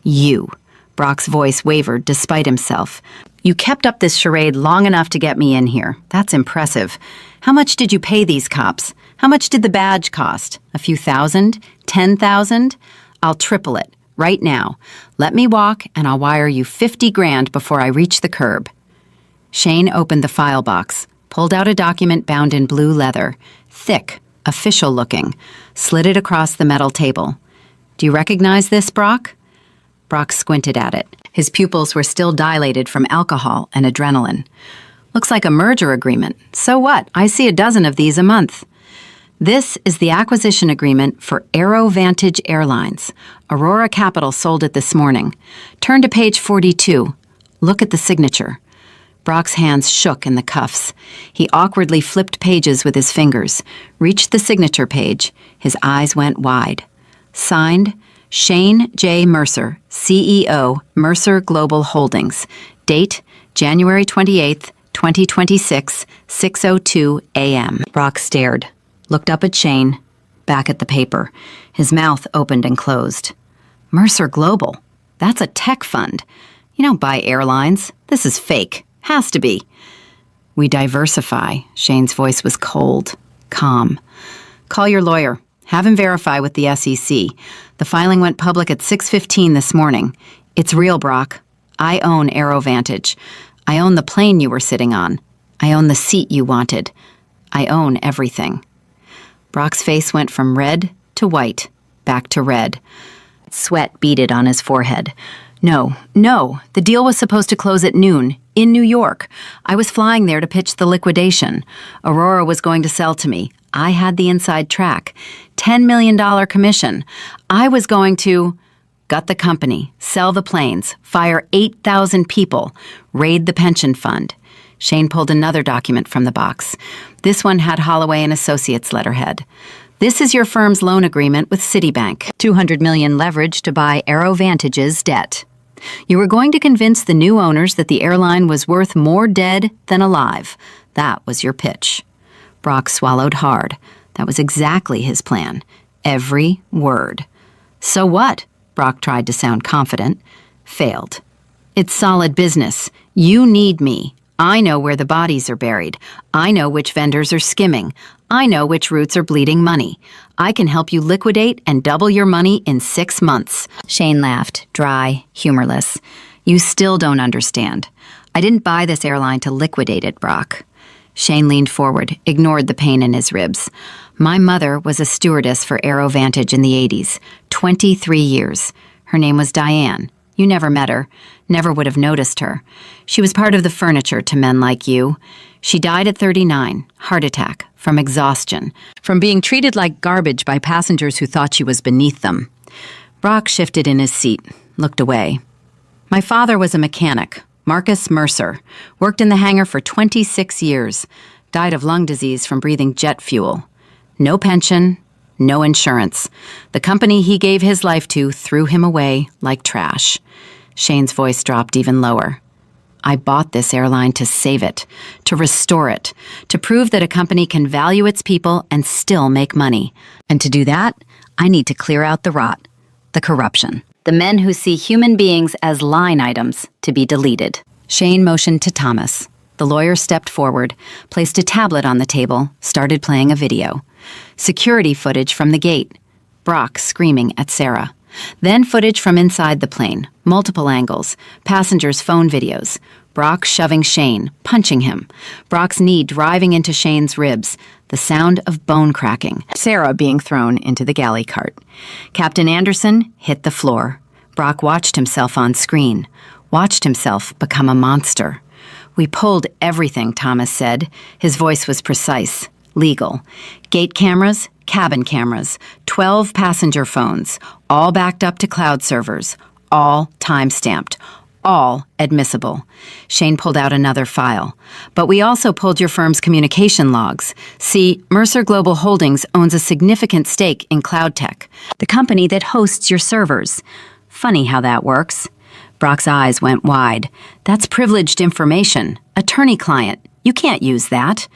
You. Brock's voice wavered despite himself. You kept up this charade long enough to get me in here. That's impressive. How much did you pay these cops? How much did the badge cost? A few thousand? 10,000? I'll triple it, right now. Let me walk and I'll wire you 50 grand before I reach the curb. Shane opened the file box, pulled out a document bound in blue leather, thick, official looking, slid it across the metal table. Do you recognize this, Brock? Brock squinted at it. His pupils were still dilated from alcohol and adrenaline. Looks like a merger agreement. So what? I see a dozen of these a month. This is the acquisition agreement for AeroVantage Airlines. Aurora Capital sold it this morning. Turn to page 42. Look at the signature. Brock's hands shook in the cuffs. He awkwardly flipped pages with his fingers, reached the signature page. His eyes went wide. Signed, Shane J. Mercer, CEO, Mercer Global Holdings. Date, January 28th, 2026, 6:02 a.m. Brock stared, looked up at Shane, back at the paper. His mouth opened and closed. Mercer Global? That's a tech fund. You don't buy airlines. This is fake. Has to be. We diversify. Shane's voice was cold, calm. Call your lawyer. Have him verify with the SEC. The filing went public at 6:15 this morning. It's real, Brock. I own AeroVantage. I own the plane you were sitting on. I own the seat you wanted. I own everything. Brock's face went from red to white, back to red. Sweat beaded on his forehead. No. The deal was supposed to close at noon, in New York. I was flying there to pitch the liquidation. Aurora was going to sell to me. I had the inside track. $10 million commission. I was going to gut the company, sell the planes, fire 8,000 people, raid the pension fund. Shane pulled another document from the box. This one had Holloway and Associates letterhead. This is your firm's loan agreement with Citibank. $200 million leverage to buy AeroVantage's debt. You were going to convince the new owners that the airline was worth more dead than alive. That was your pitch. Brock swallowed hard. That was exactly his plan. Every word. So what? Brock tried to sound confident. Failed. It's solid business. You need me. I know where the bodies are buried. I know which vendors are skimming. I know which routes are bleeding money. I can help you liquidate and double your money in 6 months. Shane laughed, dry, humorless. You still don't understand. I didn't buy this airline to liquidate it, Brock. Shane leaned forward, ignored the pain in his ribs. My mother was a stewardess for AeroVantage in the 80s, 23 years. Her name was Diane. You never met her, never would have noticed her. She was part of the furniture to men like you. She died at 39, heart attack, from exhaustion, from being treated like garbage by passengers who thought she was beneath them. Brock shifted in his seat, looked away. My father was a mechanic, Marcus Mercer, worked in the hangar for 26 years, died of lung disease from breathing jet fuel. No pension, no insurance. The company he gave his life to threw him away like trash. Shane's voice dropped even lower. I bought this airline to save it, to restore it, to prove that a company can value its people and still make money. And to do that, I need to clear out the rot, the corruption, the men who see human beings as line items to be deleted. Shane motioned to Thomas. The lawyer stepped forward, placed a tablet on the table, started playing a video. Security footage from the gate. Brock screaming at Sarah. Then footage from inside the plane, multiple angles, passengers' phone videos. Brock shoving Shane, punching him. Brock's knee driving into Shane's ribs. The sound of bone cracking. Sarah being thrown into the galley cart. Captain Anderson hit the floor. Brock watched himself on screen. Watched himself become a monster. We pulled everything, Thomas said. His voice was precise, legal. Gate cameras, cabin cameras, 12 passenger phones, all backed up to cloud servers, all time-stamped, all admissible. Shane pulled out another file. But we also pulled your firm's communication logs. See, Mercer Global Holdings owns a significant stake in Cloud Tech, the company that hosts your servers. Funny how that works. Brock's eyes went wide. That's privileged information. Attorney-client. You can't use that.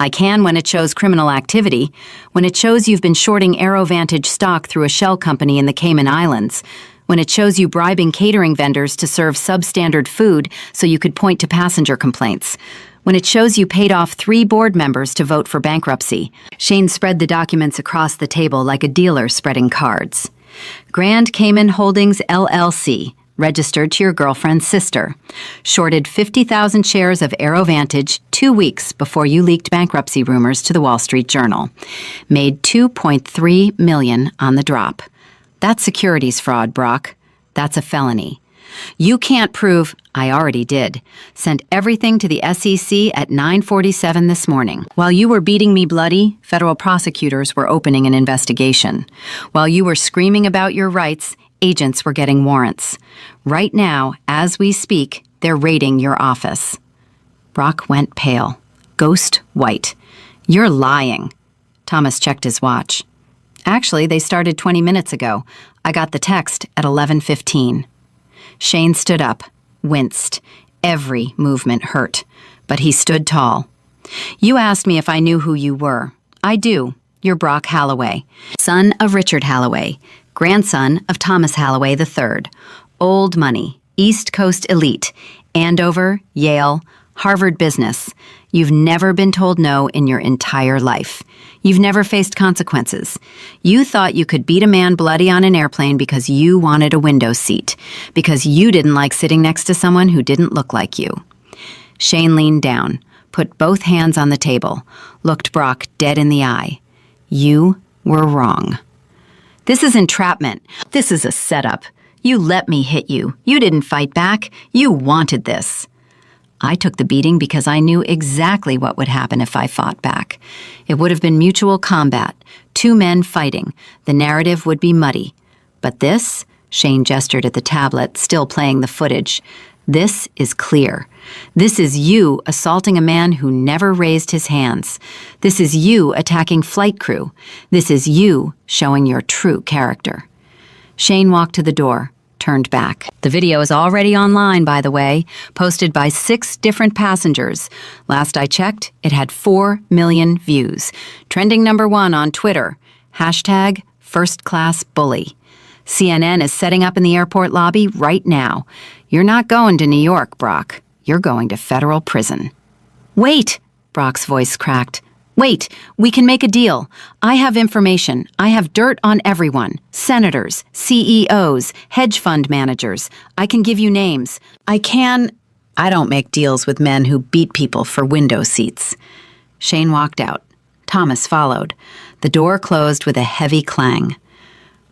I can when it shows criminal activity, when it shows you've been shorting AeroVantage stock through a shell company in the Cayman Islands, when it shows you bribing catering vendors to serve substandard food so you could point to passenger complaints, when it shows you paid off 3 board members to vote for bankruptcy. Shane spread the documents across the table like a dealer spreading cards. Grand Cayman Holdings, LLC, registered to your girlfriend's sister, shorted 50,000 shares of AeroVantage 2 weeks before you leaked bankruptcy rumors to the Wall Street Journal, made $2.3 million on the drop. That's securities fraud, Brock. That's a felony. You can't prove, I already did. Sent everything to the SEC at 9:47 this morning. While you were beating me bloody, federal prosecutors were opening an investigation. While you were screaming about your rights, agents were getting warrants. Right now, as we speak, they're raiding your office. Brock went pale, ghost white. You're lying. Thomas checked his watch. Actually, they started 20 minutes ago. I got the text at 11:15. Shane stood up, winced. Every movement hurt, but he stood tall. You asked me if I knew who you were. I do. You're Brock Holloway, son of Richard Holloway, grandson of Thomas Holloway III. Old money, East Coast elite, Andover, Yale, Harvard business. You've never been told no in your entire life. You've never faced consequences. You thought you could beat a man bloody on an airplane because you wanted a window seat, because you didn't like sitting next to someone who didn't look like you. Shane leaned down, put both hands on the table, looked Brock dead in the eye. You were wrong. This is entrapment. This is a setup. You let me hit you. You didn't fight back. You wanted this. I took the beating because I knew exactly what would happen if I fought back. It would have been mutual combat, two men fighting. The narrative would be muddy. But this, Shane gestured at the tablet, still playing the footage, this is clear. This is you assaulting a man who never raised his hands. This is you attacking flight crew. This is you showing your true character. Shane walked to the door, turned back. The video is already online, by the way, posted by 6 different passengers. Last I checked, it had 4 million views. Trending #1 on Twitter. #FirstClassBully. CNN is setting up in the airport lobby right now. You're not going to New York, Brock. You're going to federal prison. Wait, Brock's voice cracked. Wait, we can make a deal. I have information. I have dirt on everyone. Senators, CEOs, hedge fund managers. I can give you names. I don't make deals with men who beat people for window seats. Shane walked out. Thomas followed. The door closed with a heavy clang.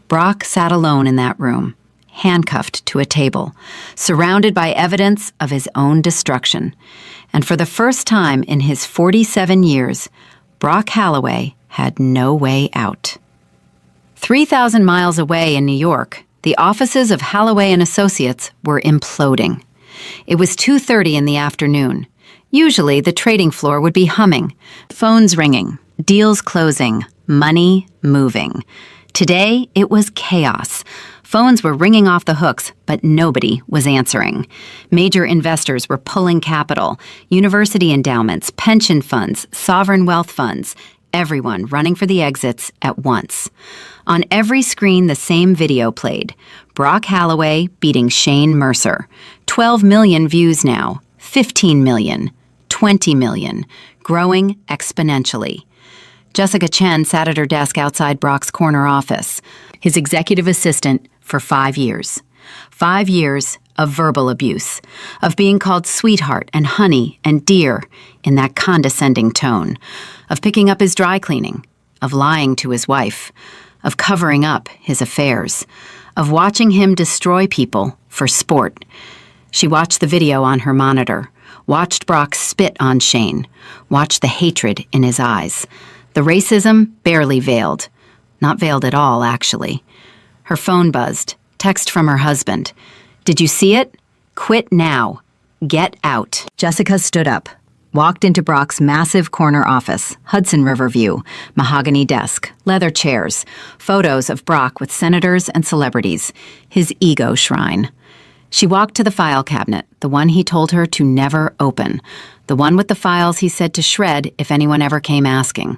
Brock sat alone in that room, handcuffed to a table, surrounded by evidence of his own destruction. And for the first time in his 47 years, Brock Halloway had no way out. 3,000 miles away in New York, the offices of Halloway and Associates were imploding. It was 2:30 in the afternoon. Usually, the trading floor would be humming, phones ringing, deals closing, money moving. Today, it was chaos. Phones were ringing off the hooks, but nobody was answering. Major investors were pulling capital, university endowments, pension funds, sovereign wealth funds, everyone running for the exits at once. On every screen, the same video played. Brock Halloway beating Shane Mercer. 12 million views now, 15 million, 20 million, growing exponentially. Jessica Chen sat at her desk outside Brock's corner office, his executive assistant for 5 years. 5 years of verbal abuse, of being called sweetheart and honey and dear in that condescending tone, of picking up his dry cleaning, of lying to his wife, of covering up his affairs, of watching him destroy people for sport. She watched the video on her monitor, watched Brock spit on Shane, watched the hatred in his eyes. The racism barely veiled. Not veiled at all, actually. Her phone buzzed. Text from her husband. Did you see it? Quit now. Get out. Jessica stood up, walked into Brock's massive corner office, Hudson River view, mahogany desk, leather chairs, photos of Brock with senators and celebrities, his ego shrine. She walked to the file cabinet, the one he told her to never open, the one with the files he said to shred if anyone ever came asking.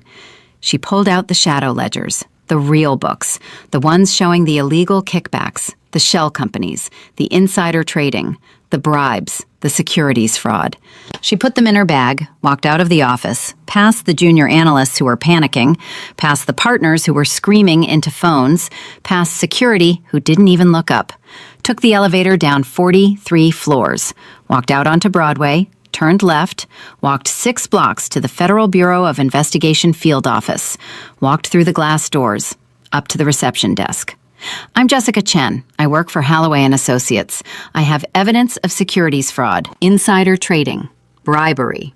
She pulled out the shadow ledgers, the real books, the ones showing the illegal kickbacks, the shell companies, the insider trading, the bribes, the securities fraud. She put them in her bag, walked out of the office, past the junior analysts who were panicking, past the partners who were screaming into phones, past security who didn't even look up, took the elevator down 43 floors, walked out onto Broadway, turned left, walked 6 blocks to the Federal Bureau of Investigation field office, walked through the glass doors, up to the reception desk. I'm Jessica Chen. I work for Halloway and Associates. I have evidence of securities fraud, insider trading, bribery.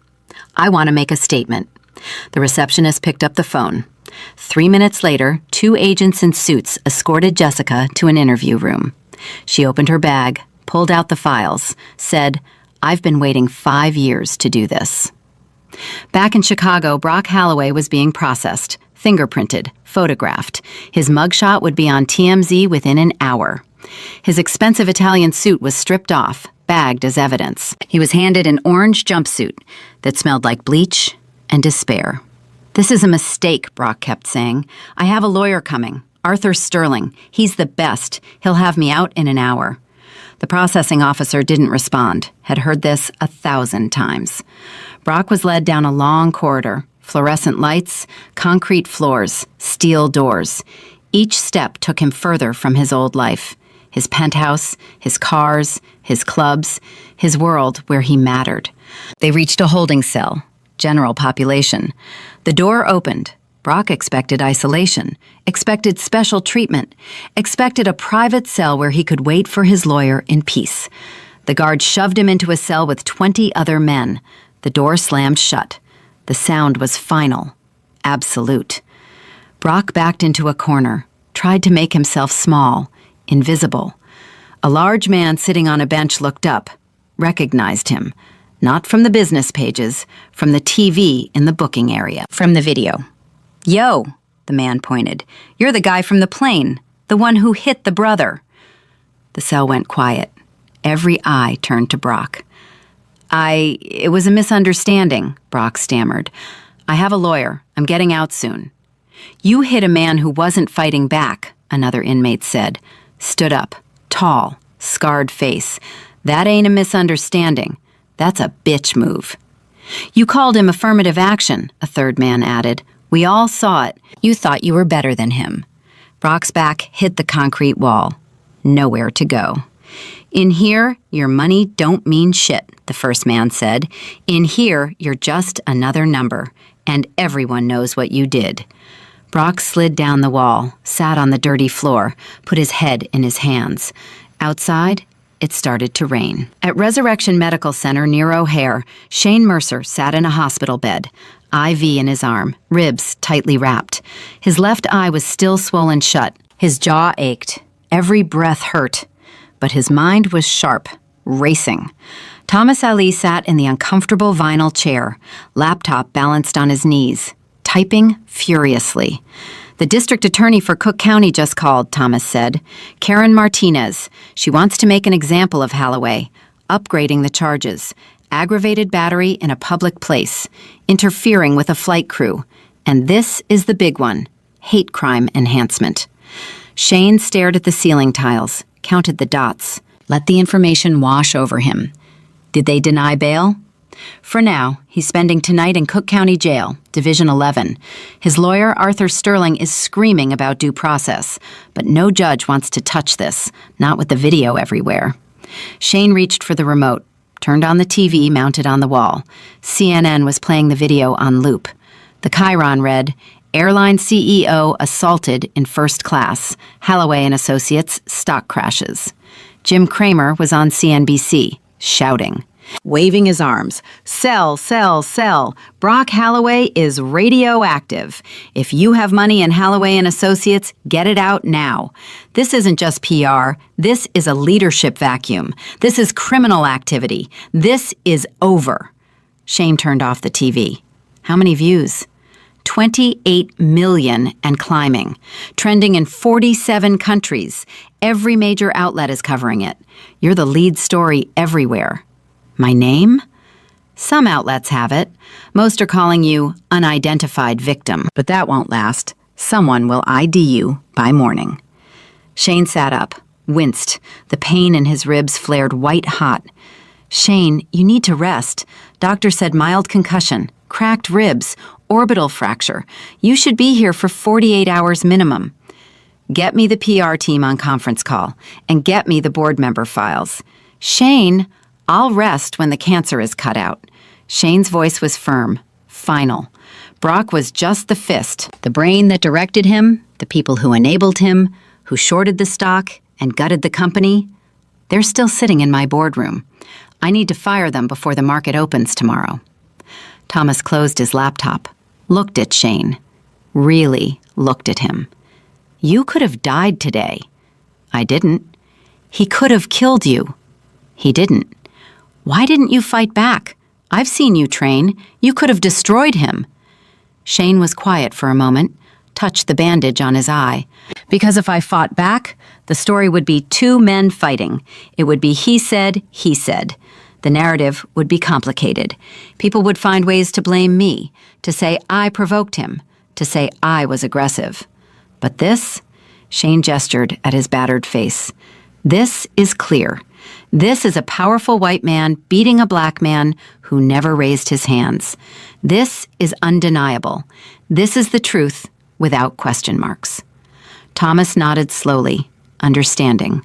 I want to make a statement. The receptionist picked up the phone. 3 minutes later, 2 agents in suits escorted Jessica to an interview room. She opened her bag, pulled out the files, said, I've been waiting 5 years to do this. Back in Chicago, Brock Halloway was being processed, fingerprinted, photographed. His mugshot would be on TMZ within an hour. His expensive Italian suit was stripped off, bagged as evidence. He was handed an orange jumpsuit that smelled like bleach and despair. This is a mistake, Brock kept saying. I have a lawyer coming, Arthur Sterling. He's the best. He'll have me out in an hour. The processing officer didn't respond, had heard this 1,000 times. Brock was led down a long corridor, fluorescent lights, concrete floors, steel doors. Each step took him further from his old life, his penthouse, his cars, his clubs, his world where he mattered. They reached a holding cell, general population. The door opened. Brock expected isolation, expected special treatment, expected a private cell where he could wait for his lawyer in peace. The guard shoved him into a cell with 20 other men. The door slammed shut. The sound was final, absolute. Brock backed into a corner, tried to make himself small, invisible. A large man sitting on a bench looked up, recognized him, not from the business pages, from the TV in the booking area, from the video. "Yo," the man pointed. "You're the guy from the plane, the one who hit the brother." The cell went quiet. Every eye turned to Brock. It was a misunderstanding," Brock stammered. "I have a lawyer. I'm getting out soon." "You hit a man who wasn't fighting back," another inmate said. Stood up, tall, scarred face. "That ain't a misunderstanding. That's a bitch move." "You called him affirmative action," a third man added. "We all saw it. You thought you were better than him." Brock's back hit the concrete wall. Nowhere to go. "In here, your money don't mean shit," the first man said. "In here, you're just another number, and everyone knows what you did." Brock slid down the wall, sat on the dirty floor, put his head in his hands. Outside, it started to rain. At Resurrection Medical Center near O'Hare, Shane Mercer sat in a hospital bed, IV in his arm, ribs tightly wrapped. His left eye was still swollen shut. His jaw ached. Every breath hurt. But his mind was sharp, racing. Thomas Ali sat in the uncomfortable vinyl chair, laptop balanced on his knees, typing furiously. "The district attorney for Cook County just called," Thomas said. "Karen Martinez. She wants to make an example of Holloway, upgrading the charges, aggravated battery in a public place, interfering with a flight crew, and this is the big one, hate crime enhancement." Shane stared at the ceiling tiles, counted the dots, let the information wash over him. Did they deny bail? For now, he's spending tonight in Cook County Jail, Division 11. His lawyer, Arthur Sterling, is screaming about due process, but no judge wants to touch this, not with the video everywhere. Shane reached for the remote, turned on the TV mounted on the wall. CNN was playing the video on loop. The chyron read, "Airline CEO assaulted in first class. Holloway and Associates stock crashes." Jim Cramer was on CNBC, shouting, waving his arms. "Sell, sell, sell. Brock Holloway is radioactive. If you have money in Holloway and Associates, get it out now. This isn't just PR. This is a leadership vacuum. This is criminal activity. This is over." Shane turned off the TV. How many views? 28 million and climbing. Trending in 47 countries. Every major outlet is covering it. You're the lead story everywhere. My name? Some outlets have it. Most are calling you unidentified victim. But that won't last. Someone will ID you by morning. Shane sat up, winced. The pain in his ribs flared white hot. "Shane, you need to rest. Doctor said mild concussion, cracked ribs, orbital fracture. You should be here for 48 hours minimum. Get me the PR team on conference call, and get me the board member files." "Shane, I'll rest when the cancer is cut out." Shane's voice was firm, final. Brock was just the fist, the brain that directed him, the people who enabled him, who shorted the stock and gutted the company. They're still sitting in my boardroom. I need to fire them before the market opens tomorrow. Thomas closed his laptop, looked at Shane, really looked at him. "You could have died today." "I didn't." "He could have killed you." "He didn't." "Why didn't you fight back? I've seen you train. You could have destroyed him." Shane was quiet for a moment, touched the bandage on his eye. "Because if I fought back, the story would be two men fighting. It would be he said, he said. The narrative would be complicated. People would find ways to blame me, to say I provoked him, to say I was aggressive. But this," Shane gestured at his battered face, "this is clear. This is a powerful white man beating a black man who never raised his hands. This is undeniable. This is the truth without question marks." Thomas nodded slowly, understanding.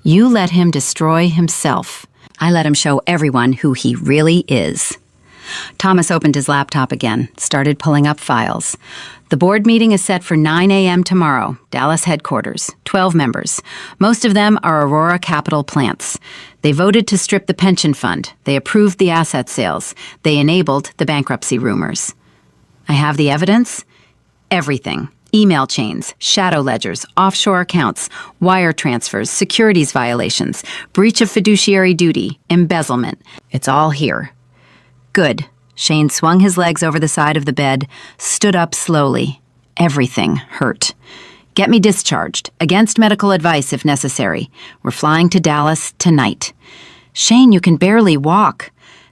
"You let him destroy himself. I let him show everyone who he really is." Thomas opened his laptop again, started pulling up files. The board meeting is set for 9 a.m. tomorrow, Dallas headquarters, 12 members. Most of them are Aurora Capital plants. They voted to strip the pension fund. They approved the asset sales. They enabled the bankruptcy rumors. I have the evidence. Everything. Email chains, shadow ledgers, offshore accounts, wire transfers, securities violations, breach of fiduciary duty, embezzlement. It's all here. Good. Shane swung his legs over the side of the bed, stood up slowly. Everything hurt. Get me discharged, against medical advice if necessary. We're flying to Dallas tonight. Shane, you can barely walk.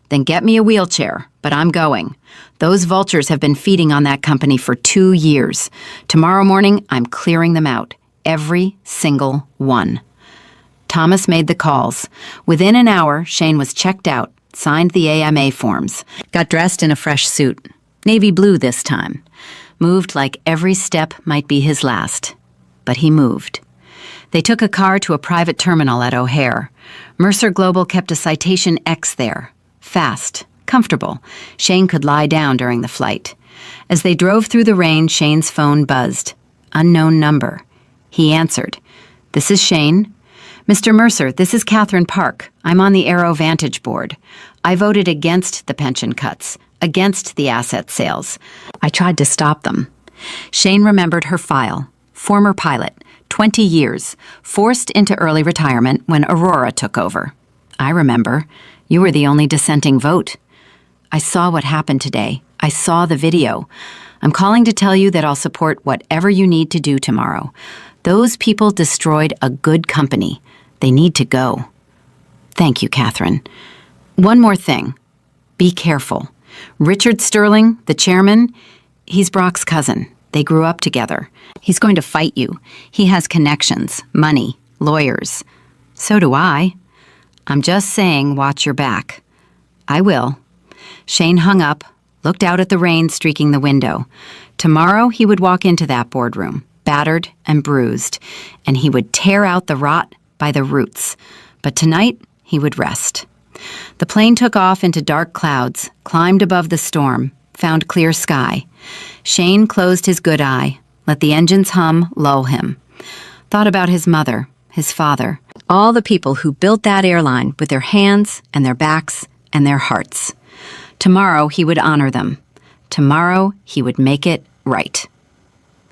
Then get me a wheelchair, but I'm going. Those vultures have been feeding on that company for 2 years. Tomorrow morning, I'm clearing them out. Every single one. Thomas made the calls. Within an hour, Shane was checked out, signed the AMA forms, got dressed in a fresh suit. Navy blue this time. Moved like every step might be his last. But he moved. They took a car to a private terminal at O'Hare. Mercer Global kept a Citation X there. Fast, comfortable. Shane could lie down during the flight. As they drove through the rain, Shane's phone buzzed. Unknown number. He answered. This is Shane. Mr. Mercer, this is Catherine Park. I'm on the Aero Vantage board. I voted against the pension cuts, against the asset sales. I tried to stop them. Shane remembered her file. Former pilot, 20 years, forced into early retirement when Aurora took over. I remember. You were the only dissenting vote. I saw what happened today. I saw the video. I'm calling to tell you that I'll support whatever you need to do tomorrow. Those people destroyed a good company. They need to go. Thank you, Catherine. One more thing. Be careful. Richard Sterling, the chairman, he's Brock's cousin. They grew up together. He's going to fight you. He has connections, money, lawyers. So do I. I'm just saying, watch your back. I will. Shane hung up, looked out at the rain streaking the window. Tomorrow he would walk into that boardroom, battered and bruised, and he would tear out the rot by the roots. But tonight he would rest. The plane took off into dark clouds, climbed above the storm, found clear sky. Shane closed his good eye, let the engines hum, lull him. Thought about his mother, his father, all the people who built that airline with their hands and their backs and their hearts. Tomorrow he would honor them. Tomorrow he would make it right.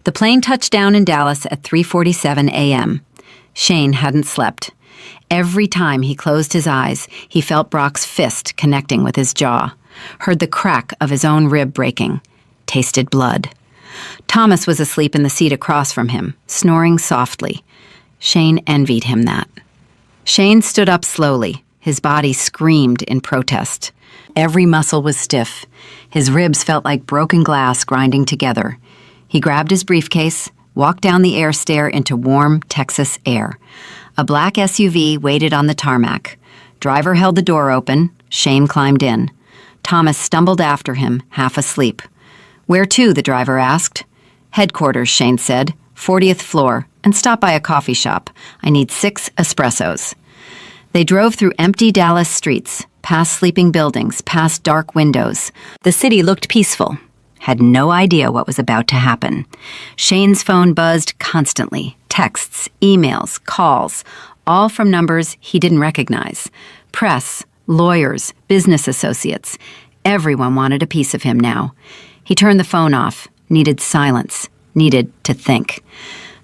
The plane touched down in Dallas at 3:47 a.m. Shane hadn't slept. Every time he closed his eyes, he felt Brock's fist connecting with his jaw, heard the crack of his own rib breaking, tasted blood. Thomas was asleep in the seat across from him, snoring softly. Shane envied him that. Shane stood up slowly. His body screamed in protest. Every muscle was stiff. His ribs felt like broken glass grinding together. He grabbed his briefcase, walked down the air stair into warm Texas air. A black SUV waited on the tarmac. Driver held the door open. Shane climbed in. Thomas stumbled after him, half asleep. "Where to?" the driver asked. "Headquarters," Shane said. 40th floor, and stop by a coffee shop. I need 6 espressos. They drove through empty Dallas streets, past sleeping buildings, past dark windows. The city looked peaceful. Had no idea what was about to happen. Shane's phone buzzed constantly. Texts, emails, calls, all from numbers he didn't recognize. Press, lawyers, business associates. Everyone wanted a piece of him now. He turned the phone off, needed silence, needed to think.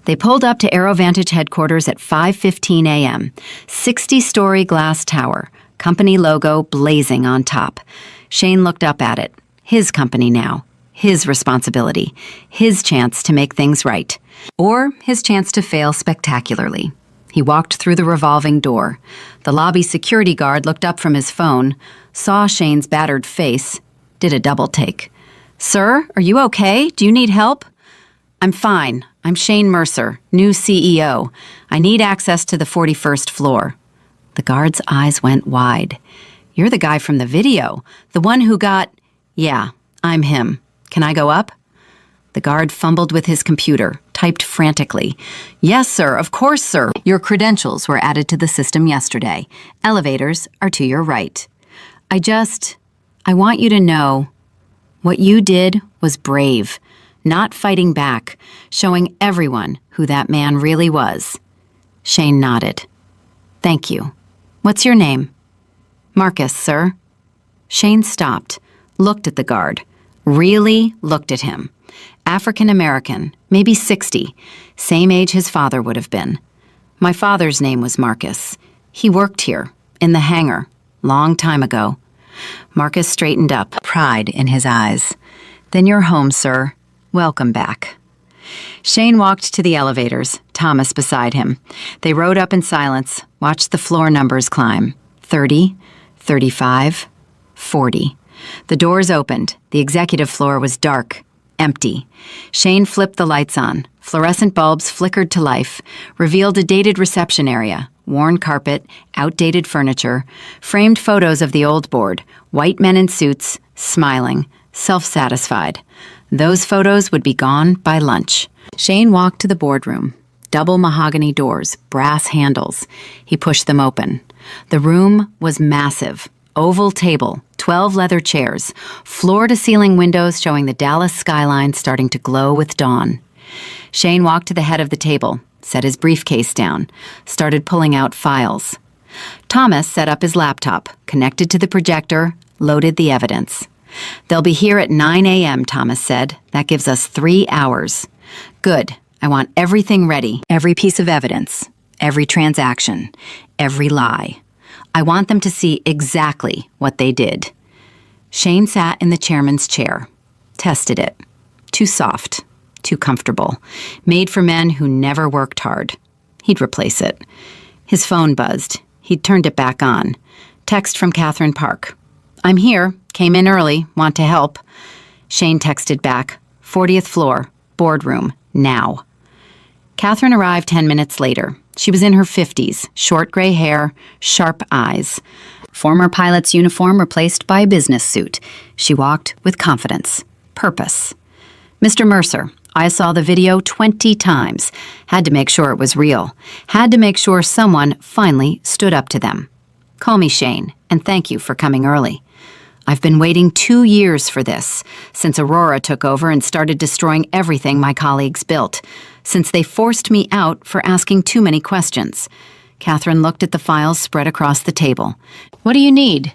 They pulled up to AeroVantage headquarters at 5:15 a.m. 60-story glass tower, company logo blazing on top. Shane looked up at it. His company now. His responsibility. His chance to make things right. Or his chance to fail spectacularly. He walked through the revolving door. The lobby security guard looked up from his phone, saw Shane's battered face, did a double take. "Sir, are you okay? Do you need help?" "I'm fine. I'm Shane Mercer, new CEO. I need access to the 41st floor." The guard's eyes went wide. "You're the guy from the video, the one who got—" "Yeah, I'm him. Can I go up?" The guard fumbled with his computer, typed frantically. "Yes, sir, of course, sir. Your credentials were added to the system yesterday. Elevators are to your right. I want you to know, what you did was brave. not fighting back, showing everyone who that man really was. Shane nodded. "Thank you. What's your name?" "Marcus, sir." Shane stopped, looked at the guard, really looked at him. African American, maybe 60, same age his father would have been. "My father's name was Marcus. He worked here, in the hangar, long time ago." Marcus straightened up, pride in his eyes. "Then you're home, sir. Welcome back." Shane walked to the elevators, Thomas beside him. They rode up in silence, watched the floor numbers climb. 30, 35, 40. The doors opened. The executive floor was dark, empty. Shane flipped the lights on. Fluorescent bulbs flickered to life, revealed a dated reception area, worn carpet, outdated furniture, framed photos of the old board, white men in suits, smiling, self-satisfied. Those photos would be gone by lunch. Shane walked to the boardroom. Double mahogany doors, brass handles. He pushed them open. The room was massive. Oval table, 12 leather chairs, floor-to-ceiling windows showing the Dallas skyline starting to glow with dawn. Shane walked to the head of the table, set his briefcase down, started pulling out files. Thomas set up his laptop, connected to the projector, loaded the evidence. "They'll be here at 9 a.m., Thomas said. "That gives us 3 hours." "Good. I want everything ready. Every piece of evidence. Every transaction. Every lie. I want them to see exactly what they did." Shane sat in the chairman's chair. Tested it. Too soft. Too comfortable. Made for men who never worked hard. He'd replace it. His phone buzzed. He'd turned it back on. Text from Catherine Park. "I'm here. Came in early. Want to help." Shane texted back. 40th floor. Boardroom. Now. Catherine arrived 10 minutes later. She was in her 50s, short gray hair, sharp eyes. Former pilot's uniform replaced by a business suit. She walked with confidence. Purpose. "Mr. Mercer, I saw the video 20 times. Had to make sure it was real. Had to make sure someone finally stood up to them. Call me Shane, and thank you for coming early. I've been waiting 2 years for this, since Aurora took over and started destroying everything my colleagues built, since they forced me out for asking too many questions." Catherine looked at the files spread across the table. "What do you need?"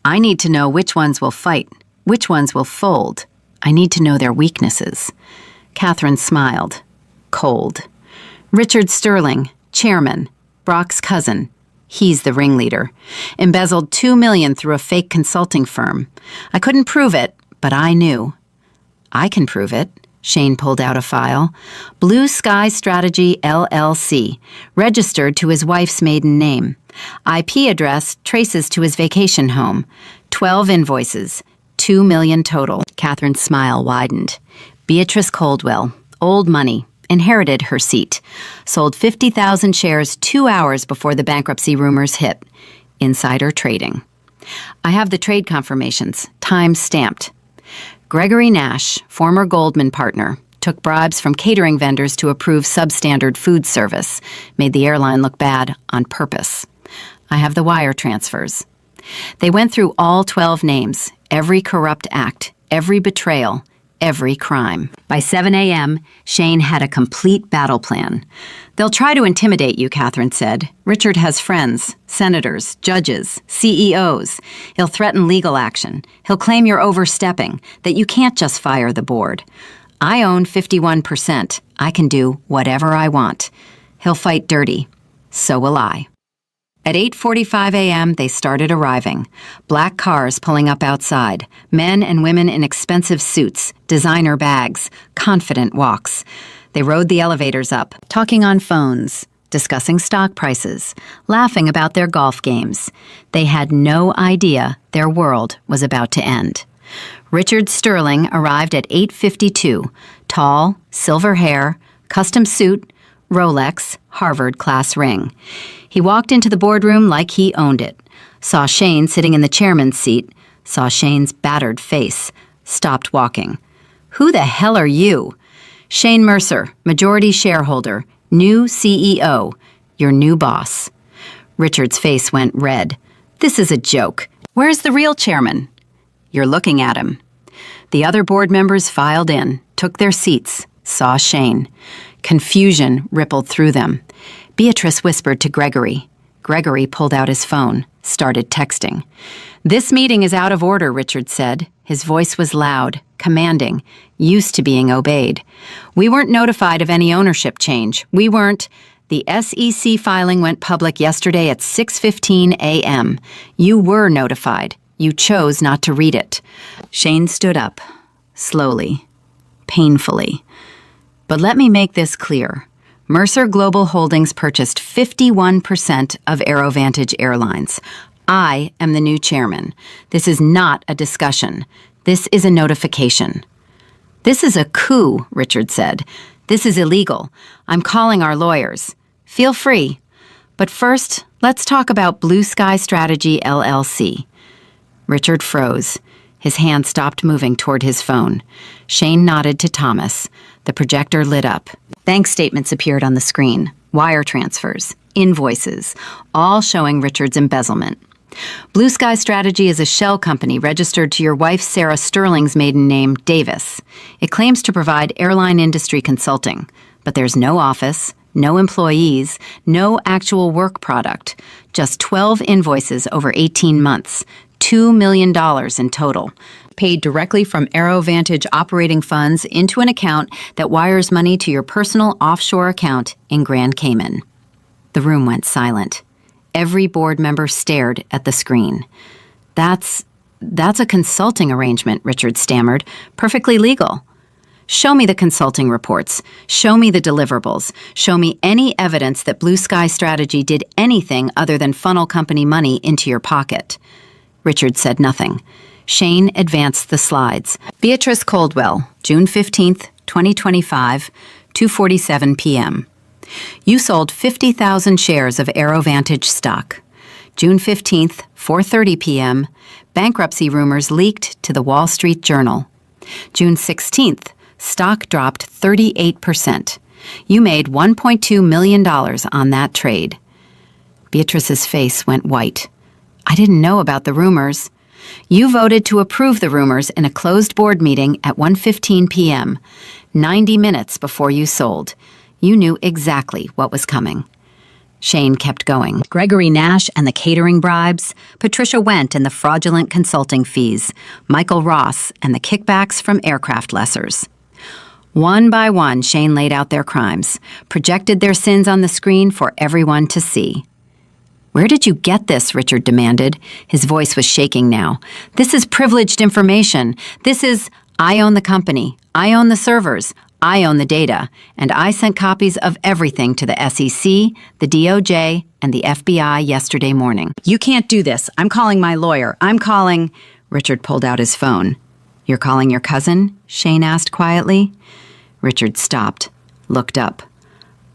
"I need to know which ones will fight, which ones will fold. I need to know their weaknesses." Catherine smiled. Cold. "Richard Sterling, chairman, Brock's cousin. He's the ringleader. Embezzled $2 million through a fake consulting firm. I couldn't prove it, but I knew." "I can prove it." Shane pulled out a file. "Blue Sky Strategy, LLC, registered to his wife's maiden name. IP address traces to his vacation home. 12 invoices, $2 million total." Catherine's smile widened. "Beatrice Coldwell, old money. Inherited her seat. Sold 50,000 shares 2 hours before the bankruptcy rumors hit. Insider trading. I have the trade confirmations, time stamped. Gregory Nash, former Goldman partner, took bribes from catering vendors to approve substandard food service. Made the airline look bad on purpose. I have the wire transfers. They went through all 12 names, every corrupt act, every betrayal, every crime. By 7 a.m., Shane had a complete battle plan. "They'll try to intimidate you," Catherine said. "Richard has friends, senators, judges, CEOs. He'll threaten legal action. He'll claim you're overstepping, that you can't just fire the board. I own 51%. I can do whatever I want. He'll fight dirty. So will I." At 8:45 a.m., they started arriving. Black cars pulling up outside. Men and women in expensive suits, designer bags, confident walks. They rode the elevators up, talking on phones, discussing stock prices, laughing about their golf games. They had no idea their world was about to end. Richard Sterling arrived at 8:52, tall, silver hair, custom suit, Rolex, Harvard class ring. He walked into the boardroom like he owned it. Saw Shane sitting in the chairman's seat. Saw Shane's battered face. Stopped walking. "Who the hell are you?" "Shane Mercer, majority shareholder, new CEO, your new boss." Richard's face went red. "This is a joke. Where's the real chairman?" "You're looking at him." The other board members filed in, took their seats, saw Shane. Confusion rippled through them. Beatrice whispered to Gregory. Gregory pulled out his phone, started texting. "This meeting is out of order," Richard said. His voice was loud, commanding, used to being obeyed. "We weren't notified of any ownership change. We weren't. The SEC filing went public yesterday at 6:15 a.m. You were notified. You chose not to read it." Shane stood up, slowly, painfully. "But let me make this clear. Mercer Global Holdings purchased 51% of AeroVantage Airlines. I am the new chairman. This is not a discussion. This is a notification." "This is a coup," Richard said. "This is illegal. I'm calling our lawyers. Feel free. But first, let's talk about Blue Sky Strategy, LLC. Richard froze. His hand stopped moving toward his phone. Shane nodded to Thomas. The projector lit up. Bank statements appeared on the screen. Wire transfers, invoices, all showing Richard's embezzlement. Blue Sky Strategy is a shell company registered to your wife Sarah Sterling's maiden name, Davis. It claims to provide airline industry consulting, but there's no office, no employees, no actual work product, just 12 invoices over 18 months, $2 million in total, paid directly from AeroVantage operating funds into an account that wires money to your personal offshore account in Grand Cayman. The room went silent. Every board member stared at the screen. That's a consulting arrangement," Richard stammered. "Perfectly legal." "Show me the consulting reports. Show me the deliverables. Show me any evidence that Blue Sky Strategy did anything other than funnel company money into your pocket." Richard said nothing. Shane advanced the slides. Beatrice Coldwell, June 15th, 2025, 2:47 p.m. You sold 50,000 shares of AeroVantage stock. June 15th, 4:30 p.m., bankruptcy rumors leaked to the Wall Street Journal. June 16th, stock dropped 38%. You made $1.2 million on that trade. Beatrice's face went white. "I didn't know about the rumors." You voted to approve the rumors in a closed board meeting at 1:15 p.m., 90 minutes before you sold. You knew exactly what was coming. Shane kept going. Gregory Nash and the catering bribes, Patricia Wendt and the fraudulent consulting fees, Michael Ross and the kickbacks from aircraft lessors. One by one, Shane laid out their crimes, projected their sins on the screen for everyone to see. "Where did you get this?" Richard demanded. His voice was shaking now. "This is privileged information. This is, I own the company. I own the servers. I own the data. And I sent copies of everything to the SEC, the DOJ, and the FBI yesterday morning. You can't do this. I'm calling my lawyer. I'm calling..." Richard pulled out his phone. "You're calling your cousin?" Shane asked quietly. Richard stopped, looked up.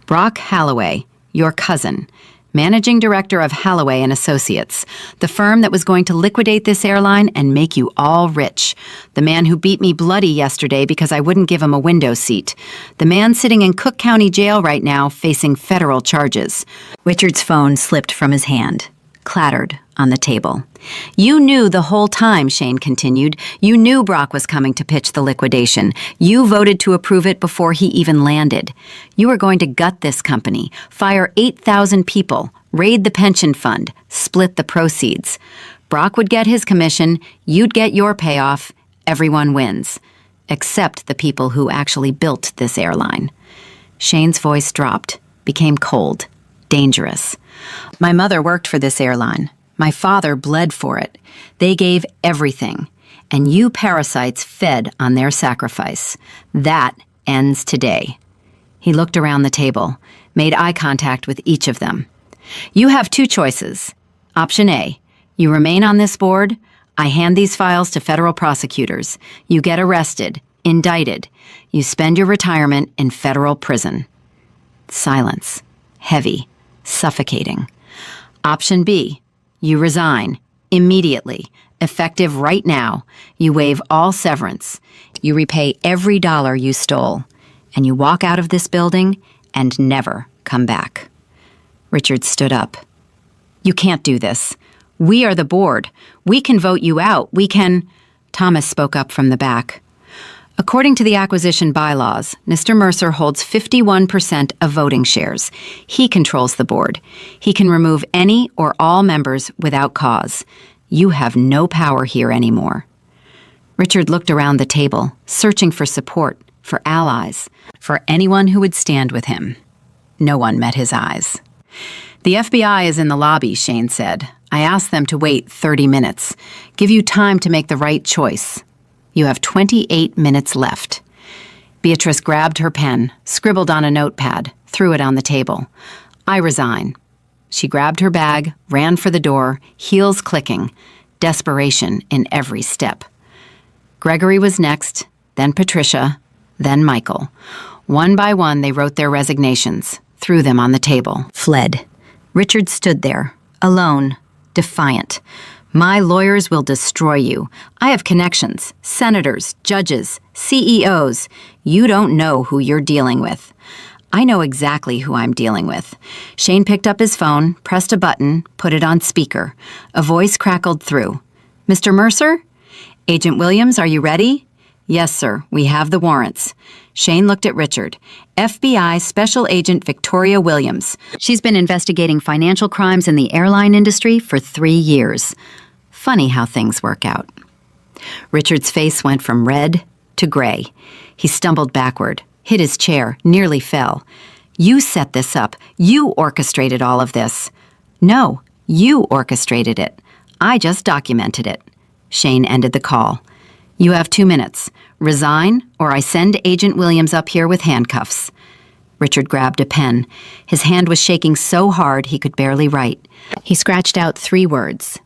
"Brock Halloway, your cousin. Managing director of Halloway and Associates, the firm that was going to liquidate this airline and make you all rich. The man who beat me bloody yesterday because I wouldn't give him a window seat. The man sitting in Cook County Jail right now facing federal charges." Richard's phone slipped from his hand, clattered on the table. "You knew the whole time," Shane continued. "You knew Brock was coming to pitch the liquidation. You voted to approve it before he even landed. You were going to gut this company, fire 8,000 people, raid the pension fund, split the proceeds. Brock would get his commission, you'd get your payoff, everyone wins. Except the people who actually built this airline." Shane's voice dropped, became cold, dangerous. "My mother worked for this airline. My father bled for it. They gave everything. And you parasites fed on their sacrifice. That ends today." He looked around the table, made eye contact with each of them. "You have two choices. Option A, you remain on this board. I hand these files to federal prosecutors. You get arrested, indicted. You spend your retirement in federal prison." Silence. Heavy. Suffocating. Option B, you resign, immediately, effective right now. You waive all severance. You repay every dollar you stole. And you walk out of this building and never come back. Richard stood up. "You can't do this. We are the board. We can vote you out. We can..." Thomas spoke up from the back. According to the acquisition bylaws, Mr. Mercer holds 51% of voting shares. He controls the board. He can remove any or all members without cause. You have no power here anymore. Richard looked around the table, searching for support, for allies, for anyone who would stand with him. No one met his eyes. The FBI is in the lobby, Shane said. I asked them to wait 30 minutes. Give you time to make the right choice. You have 28 minutes left. Beatrice grabbed her pen, scribbled on a notepad, threw it on the table. I resign. She grabbed her bag, ran for the door, heels clicking, desperation in every step. Gregory was next, then Patricia, then Michael. One by one, they wrote their resignations, threw them on the table, fled. Richard stood there, alone, defiant. My lawyers will destroy you. I have connections, senators, judges, CEOs. You don't know who you're dealing with. I know exactly who I'm dealing with. Shane picked up his phone, pressed a button, put it on speaker. A voice crackled through. Mr. Mercer? Agent Williams, are you ready? Yes, sir. We have the warrants. Shane looked at Richard. FBI Special Agent Victoria Williams. She's been investigating financial crimes in the airline industry for 3 years. Funny how things work out. Richard's face went from red to gray. He stumbled backward, hit his chair, nearly fell. You set this up. You orchestrated all of this. No, you orchestrated it. I just documented it. Shane ended the call. You have 2 minutes. Resign, or I send Agent Williams up here with handcuffs. Richard grabbed a pen. His hand was shaking so hard he could barely write. He scratched out 3 words.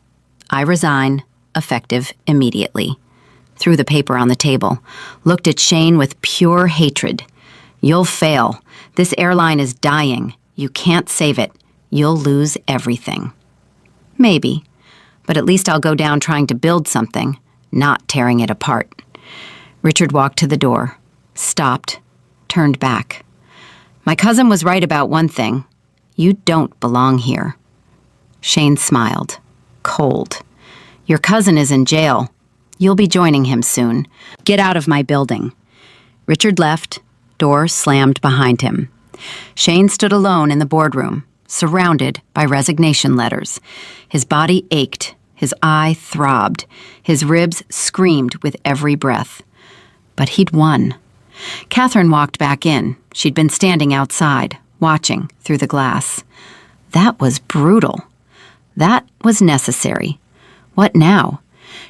I resign, effective immediately. Threw the paper on the table. Looked at Shane with pure hatred. You'll fail. This airline is dying. You can't save it. You'll lose everything. Maybe. But at least I'll go down trying to build something, not tearing it apart. Richard walked to the door, stopped, turned back. My cousin was right about one thing. You don't belong here. Shane smiled, cold. Your cousin is in jail. You'll be joining him soon. Get out of my building. Richard left, door slammed behind him. Shane stood alone in the boardroom, surrounded by resignation letters. His body ached, his eye throbbed, his ribs screamed with every breath. But he'd won. Catherine walked back in. She'd been standing outside, watching through the glass. That was brutal. That was necessary. What now?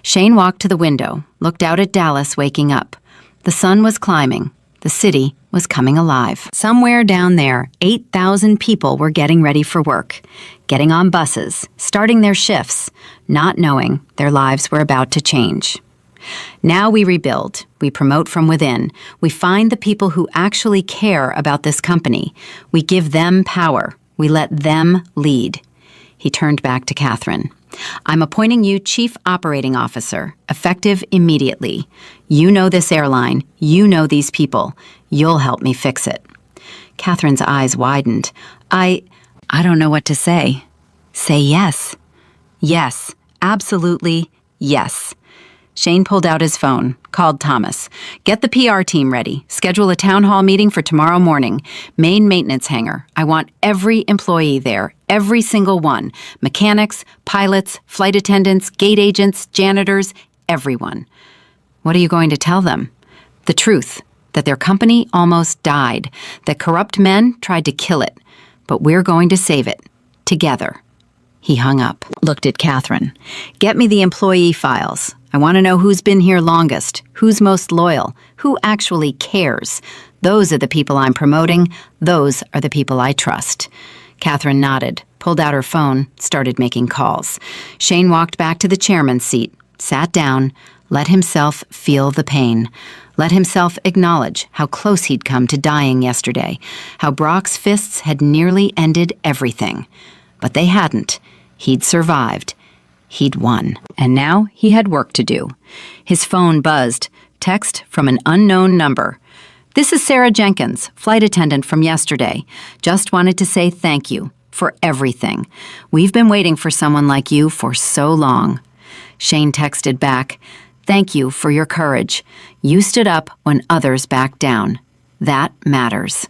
Shane walked to the window, looked out at Dallas waking up. The sun was climbing. The city was coming alive. Somewhere down there, 8,000 people were getting ready for work, getting on buses, starting their shifts, not knowing their lives were about to change. Now we rebuild, we promote from within, we find the people who actually care about this company. We give them power, we let them lead. He turned back to Catherine. I'm appointing you Chief Operating Officer, effective immediately. You know this airline, you know these people. You'll help me fix it. Catherine's eyes widened. I don't know what to say. Say yes. Yes, absolutely yes. Shane pulled out his phone, called Thomas. Get the PR team ready. Schedule a town hall meeting for tomorrow morning. Main maintenance hangar. I want every employee there, every single one. Mechanics, pilots, flight attendants, gate agents, janitors, everyone. What are you going to tell them? The truth, that their company almost died, that corrupt men tried to kill it, but we're going to save it, together. He hung up, looked at Catherine. Get me the employee files. I want to know who's been here longest, who's most loyal, who actually cares. Those are the people I'm promoting. Those are the people I trust. Catherine nodded, pulled out her phone, started making calls. Shane walked back to the chairman's seat, sat down, let himself feel the pain. Let himself acknowledge how close he'd come to dying yesterday, how Brock's fists had nearly ended everything. But they hadn't. He'd survived. He'd won. And now he had work to do. His phone buzzed. Text from an unknown number. This is Sarah Jenkins, flight attendant from yesterday. Just wanted to say thank you for everything. We've been waiting for someone like you for so long. Shane texted back, Thank you for your courage. You stood up when others backed down. That matters."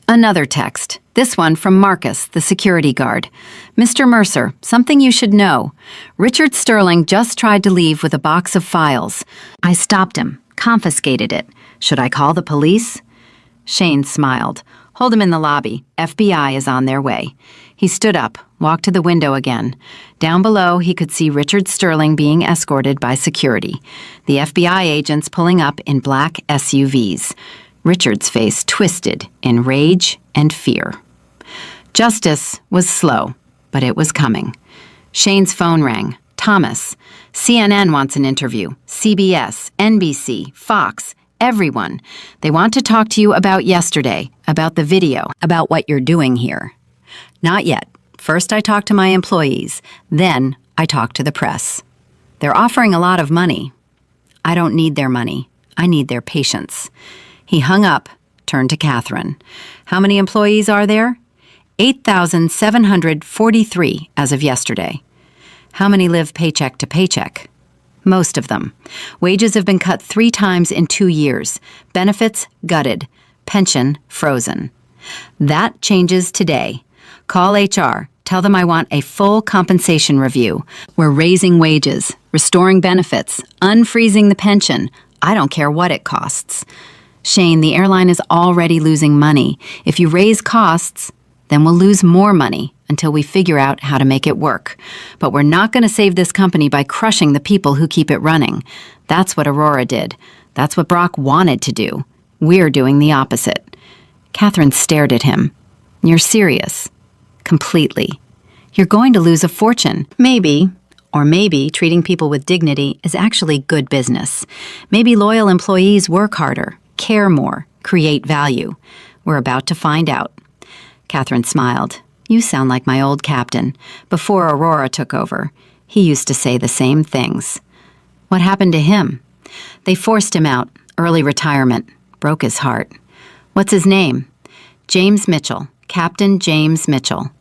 Another text, this one from Marcus, the security guard. "Mr. Mercer, something you should know. Richard Sterling just tried to leave with a box of files. I stopped him, confiscated it. Should I call the police?" Shane smiled. "Hold him in the lobby. FBI is on their way." He stood up, walked to the window again. Down below, he could see Richard Sterling being escorted by security. The FBI agents pulling up in black SUVs. Richard's face twisted in rage and fear. Justice was slow, but it was coming. Shane's phone rang. Thomas. "CNN wants an interview. CBS, NBC, Fox, everyone. They want to talk to you about yesterday, about the video, about what you're doing here." "Not yet. First I talk to my employees. Then I talk to the press. They're offering a lot of money." "I don't need their money. I need their patience." He hung up, turned to Catherine. "How many employees are there?" 8,743 as of yesterday. "How many live paycheck to paycheck?" "Most of them. Wages have been cut 3 times in 2 years. Benefits gutted. Pension frozen." "That changes today. Call HR. Tell them I want a full compensation review. We're raising wages, restoring benefits, unfreezing the pension. I don't care what it costs." "Shane, the airline is already losing money. If you raise costs, then we'll lose more money until we figure out how to make it work. But we're not going to save this company by crushing the people who keep it running. That's what Aurora did. That's what Brock wanted to do. We're doing the opposite." Catherine stared at him. "You're serious?" "Completely. You're going to lose a fortune. Maybe, or maybe treating people with dignity is actually good business. Maybe loyal employees work harder, care more, create value. We're about to find out." Catherine smiled. "You sound like my old captain. Before Aurora took over, he used to say the same things." "What happened to him?" "They forced him out. Early retirement. Broke his heart." "What's his name?" "James Mitchell. Captain James Mitchell."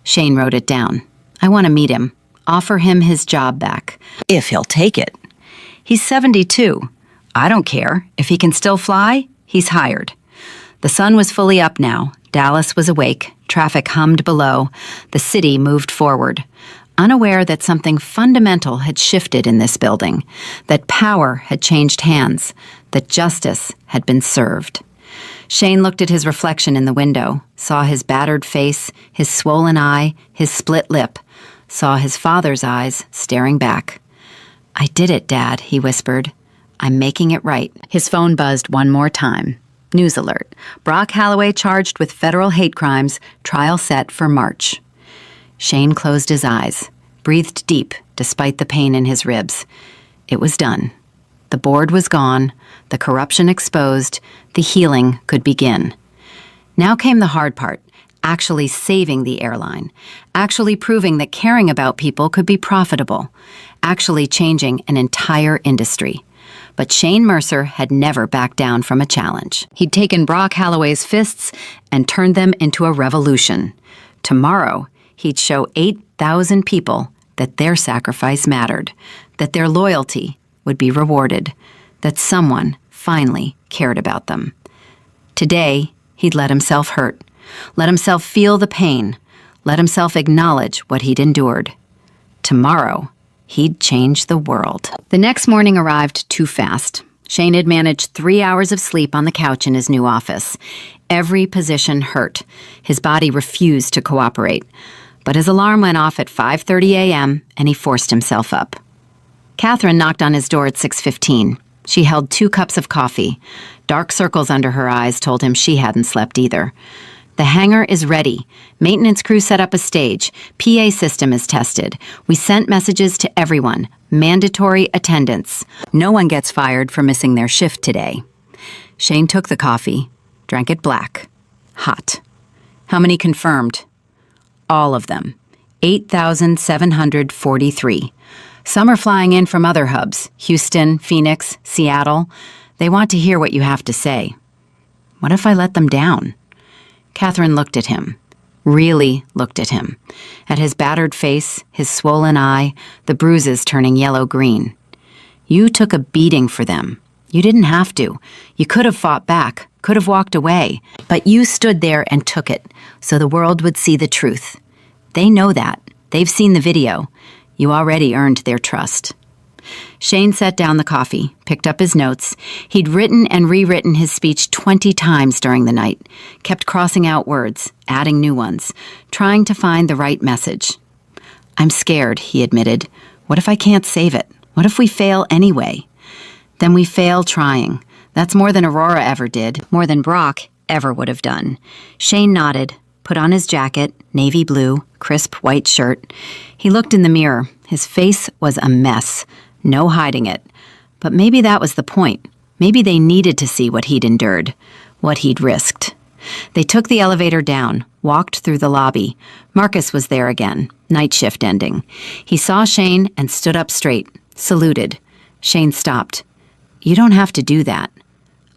Shane wrote it down. "I want to meet him. Offer him his job back. If he'll take it." "He's 72. I don't care. If he can still fly, he's hired." The sun was fully up now. Dallas was awake. Traffic hummed below. The city moved forward. Unaware that something fundamental had shifted in this building, that power had changed hands, that justice had been served. Shane looked at his reflection in the window, saw his battered face, his swollen eye, his split lip, saw his father's eyes staring back. "I did it, Dad," he whispered. "I'm making it right." His phone buzzed one more time. News alert. Brock Halloway charged with federal hate crimes, trial set for March. Shane closed his eyes, breathed deep despite the pain in his ribs. It was done. The board was gone, the corruption exposed, the healing could begin. Now came the hard part, actually saving the airline, actually proving that caring about people could be profitable, actually changing an entire industry. But Shane Mercer had never backed down from a challenge. He'd taken Brock Halloway's fists and turned them into a revolution. Tomorrow, he'd show 8,000 people that their sacrifice mattered, that their loyalty would be rewarded, that someone finally cared about them. Today, he'd let himself hurt, let himself feel the pain, let himself acknowledge what he'd endured. Tomorrow, he'd change the world. The next morning arrived too fast. Shane had managed 3 hours of sleep on the couch in his new office. Every position hurt. His body refused to cooperate. But his alarm went off at 5:30 a.m., and he forced himself up. Catherine knocked on his door at 6:15. She held 2 cups of coffee. Dark circles under her eyes told him she hadn't slept either. "The hangar is ready. Maintenance crew set up a stage. PA system is tested. We sent messages to everyone. Mandatory attendance. No one gets fired for missing their shift today." Shane took the coffee, drank it black. Hot. "How many confirmed?" "All of them. 8,743. Some are flying in from other hubs. Houston, Phoenix, Seattle. They want to hear what you have to say." "What if I let them down?" Catherine looked at him, really looked at him, at his battered face, his swollen eye, the bruises turning yellow-green. You took a beating for them. You didn't have to. You could have fought back, could have walked away, but you stood there and took it so the world would see the truth. They know that. They've seen the video. You already earned their trust. Shane set down the coffee, picked up his notes. He'd written and rewritten his speech 20 times during the night, kept crossing out words, adding new ones, trying to find the right message. I'm scared, he admitted. What if I can't save it? What if we fail anyway? Then we fail trying. That's more than Aurora ever did, more than Brock ever would have done. Shane nodded, put on his jacket, navy blue, crisp white shirt. He looked in the mirror. His face was a mess. No hiding it. But maybe that was the point. Maybe they needed to see what he'd endured, what he'd risked. They took the elevator down, walked through the lobby. Marcus was there again, night shift ending. He saw Shane and stood up straight, saluted. Shane stopped. You don't have to do that.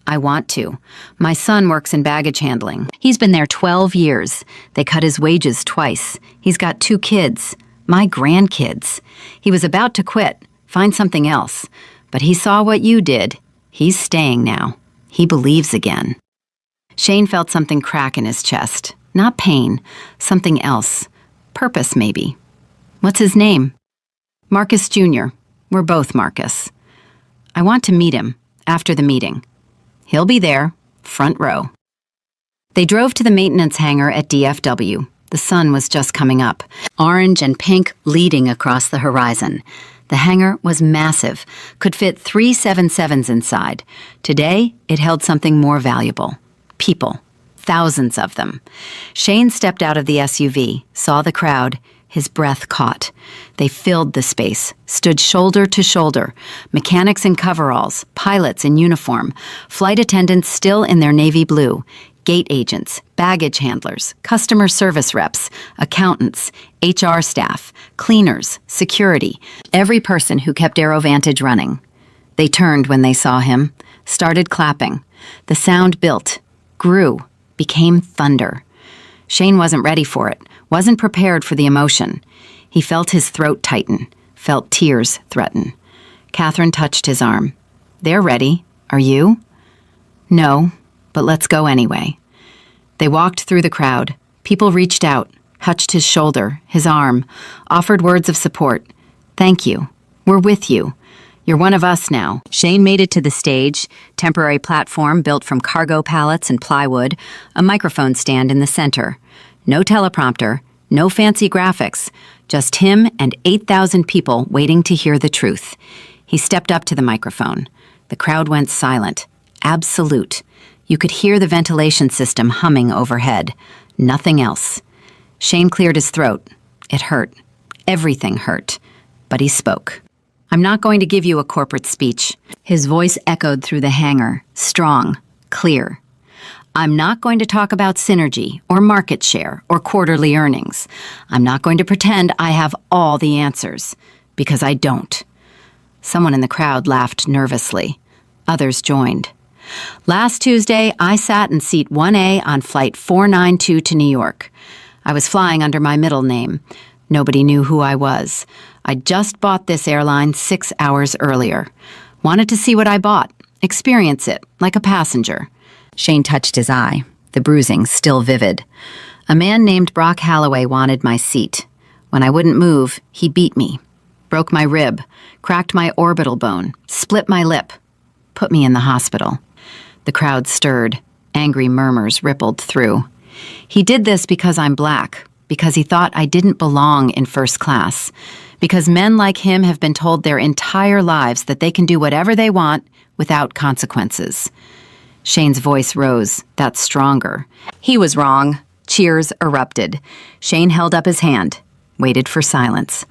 I want to. My son works in baggage handling. He's been there 12 years. They cut his wages twice. He's got 2 kids. My grandkids. He was about to quit, find something else. But he saw what you did. He's staying now. He believes again. Shane felt something crack in his chest. Not pain. Something else. Purpose, maybe. What's his name? Marcus Jr. We're both Marcus. I want to meet him after the meeting. He'll be there, front row. They drove to the maintenance hangar at DFW. The sun was just coming up, orange and pink leading across the horizon. The hangar was massive, could fit 3 777s inside. Today, it held something more valuable. People. Thousands of them. Shane stepped out of the SUV, saw the crowd. His breath caught. They filled the space, stood shoulder to shoulder, mechanics in coveralls, pilots in uniform, flight attendants still in their navy blue, gate agents, baggage handlers, customer service reps, accountants, HR staff, cleaners, security, every person who kept AeroVantage running. They turned when they saw him, started clapping. The sound built, grew, became thunder. Shane wasn't ready for it, wasn't prepared for the emotion. He felt his throat tighten, felt tears threaten. Catherine touched his arm. They're ready. Are you? No, but let's go anyway. They walked through the crowd. People reached out, touched his shoulder, his arm, offered words of support. Thank you. We're with you. You're one of us now. Shane made it to the stage, temporary platform built from cargo pallets and plywood, a microphone stand in the center. No teleprompter, no fancy graphics, just him and 8,000 people waiting to hear the truth. He stepped up to the microphone. The crowd went silent. Absolute. You could hear the ventilation system humming overhead. Nothing else. Shane cleared his throat. It hurt. Everything hurt. But he spoke. I'm not going to give you a corporate speech. His voice echoed through the hangar, strong, clear. I'm not going to talk about synergy or market share or quarterly earnings. I'm not going to pretend I have all the answers, because I don't. Someone in the crowd laughed nervously. Others joined. Last Tuesday, I sat in seat 1A on flight 492 to New York. I was flying under my middle name. Nobody knew who I was. I just bought this airline 6 hours earlier. Wanted to see what I bought, experience it, like a passenger. Shane touched his eye, the bruising still vivid. A man named Brock Halloway wanted my seat. When I wouldn't move, he beat me, broke my rib, cracked my orbital bone, split my lip, put me in the hospital. The crowd stirred. Angry murmurs rippled through. He did this because I'm black, because he thought I didn't belong in first class, because men like him have been told their entire lives that they can do whatever they want without consequences. Shane's voice rose, that's stronger. He was wrong. Cheers erupted. Shane held up his hand, waited for silence.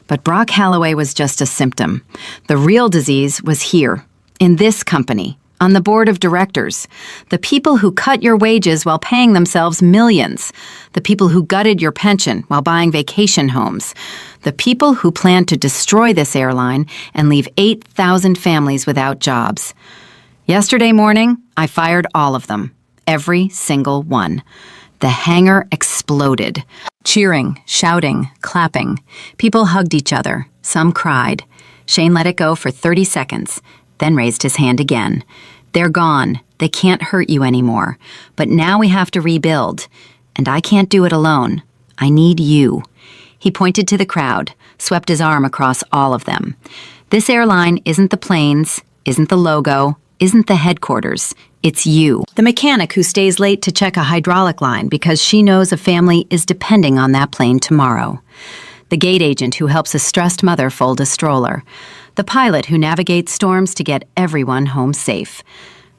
But Brock Halloway was just a symptom. The real disease was here, in this company, on the board of directors. The people who cut your wages while paying themselves millions. The people who gutted your pension while buying vacation homes. The people who planned to destroy this airline and leave 8,000 families without jobs. Yesterday morning, I fired all of them. Every single one. The hangar exploded. Cheering, shouting, clapping. People hugged each other. Some cried. Shane let it go for 30 seconds, then raised his hand again. They're gone. They can't hurt you anymore. But now we have to rebuild. And I can't do it alone. I need you. He pointed to the crowd, swept his arm across all of them. This airline isn't the planes, isn't the logo, isn't the headquarters. It's you. The mechanic who stays late to check a hydraulic line because she knows a family is depending on that plane tomorrow. The gate agent who helps a stressed mother fold a stroller. The pilot who navigates storms to get everyone home safe.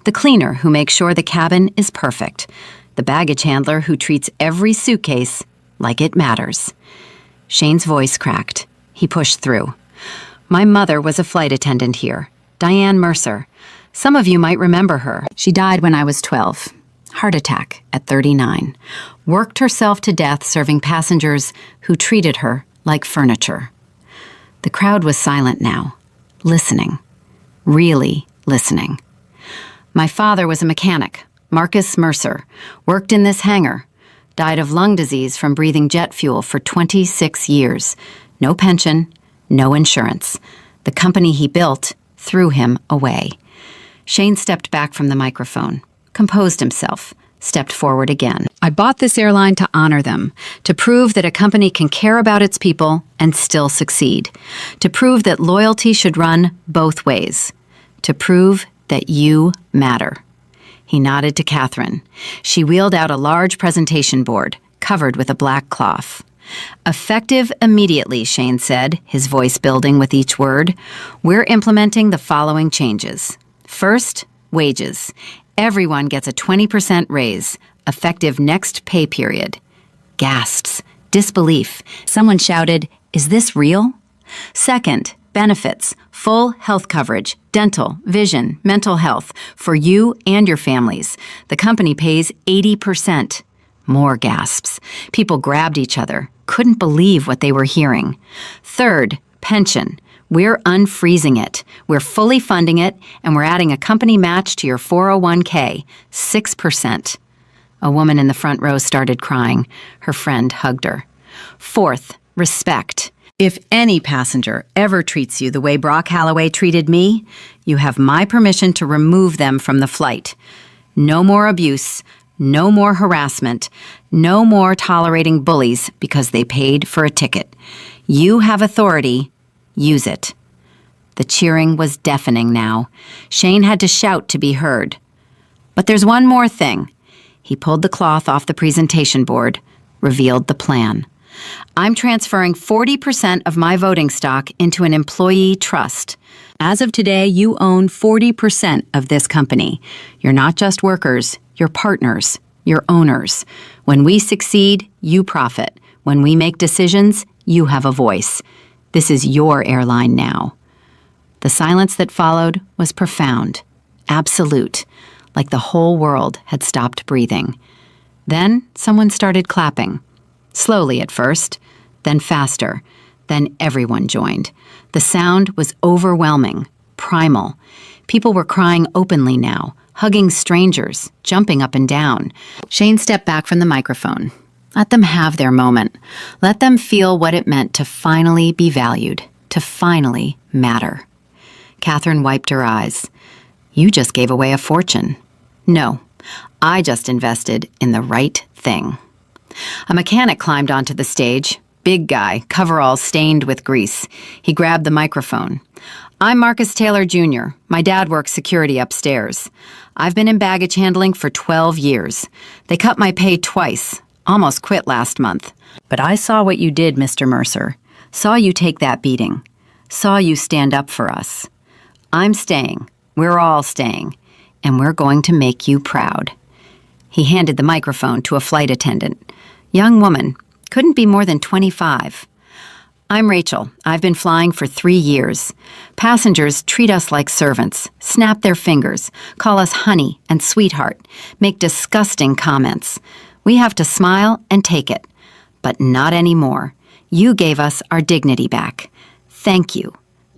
The cleaner who makes sure the cabin is perfect. The baggage handler who treats every suitcase like it matters. Shane's voice cracked. He pushed through. My mother was a flight attendant here, Diane Mercer. Some of you might remember her. She died when I was 12. Heart attack at 39. Worked herself to death serving passengers who treated her like furniture. The crowd was silent now, listening. Really listening. My father was a mechanic, Marcus Mercer, worked in this hangar, died of lung disease from breathing jet fuel for 26 years. No pension, no insurance. The company he built threw him away. Shane stepped back from the microphone, composed himself, stepped forward again. I bought this airline to honor them, to prove that a company can care about its people and still succeed, to prove that loyalty should run both ways, to prove that you matter. He nodded to Catherine. She wheeled out a large presentation board, covered with a black cloth. Effective immediately, Shane said, his voice building with each word. We're implementing the following changes. First, wages. Everyone gets a 20% raise, effective next pay period. Gasps, disbelief. Someone shouted, "Is this real?" Second, benefits, full health coverage, dental, vision, mental health, for you and your families. The company pays 80%. More gasps. People grabbed each other, couldn't believe what they were hearing. Third, pension. We're unfreezing it. We're fully funding it, and we're adding a company match to your 401k, 6%. A woman in the front row started crying. Her friend hugged her. Fourth, respect. If any passenger ever treats you the way Brock Halloway treated me, you have my permission to remove them from the flight. No more abuse, no more harassment, no more tolerating bullies because they paid for a ticket. You have authority. Use it. The cheering was deafening now. Shane had to shout to be heard. But there's one more thing. He pulled the cloth off the presentation board, revealed the plan. I'm transferring 40% of my voting stock into an employee trust. As of today, you own 40% of this company. You're not just workers, you're partners, you're owners. When we succeed, you profit. When we make decisions, you have a voice. This is your airline now. The silence that followed was profound, absolute, like the whole world had stopped breathing. Then someone started clapping. Slowly at first, then faster, then everyone joined. The sound was overwhelming, primal. People were crying openly now, hugging strangers, jumping up and down. Shane stepped back from the microphone. Let them have their moment. Let them feel what it meant to finally be valued, to finally matter. Catherine wiped her eyes. You just gave away a fortune. No, I just invested in the right thing. A mechanic climbed onto the stage. Big guy, coveralls stained with grease. He grabbed the microphone. I'm Marcus Taylor, Jr. My dad works security upstairs. I've been in baggage handling for 12 years. They cut my pay twice. Almost quit last month. But I saw what you did, Mr. Mercer. Saw you take that beating. Saw you stand up for us. I'm staying. We're all staying. And we're going to make you proud. He handed the microphone to a flight attendant. Young woman, couldn't be more than 25. I'm Rachel. I've been flying for 3 years. Passengers treat us like servants, snap their fingers, call us honey and sweetheart, make disgusting comments. We have to smile and take it. But not anymore. You gave us our dignity back. Thank you.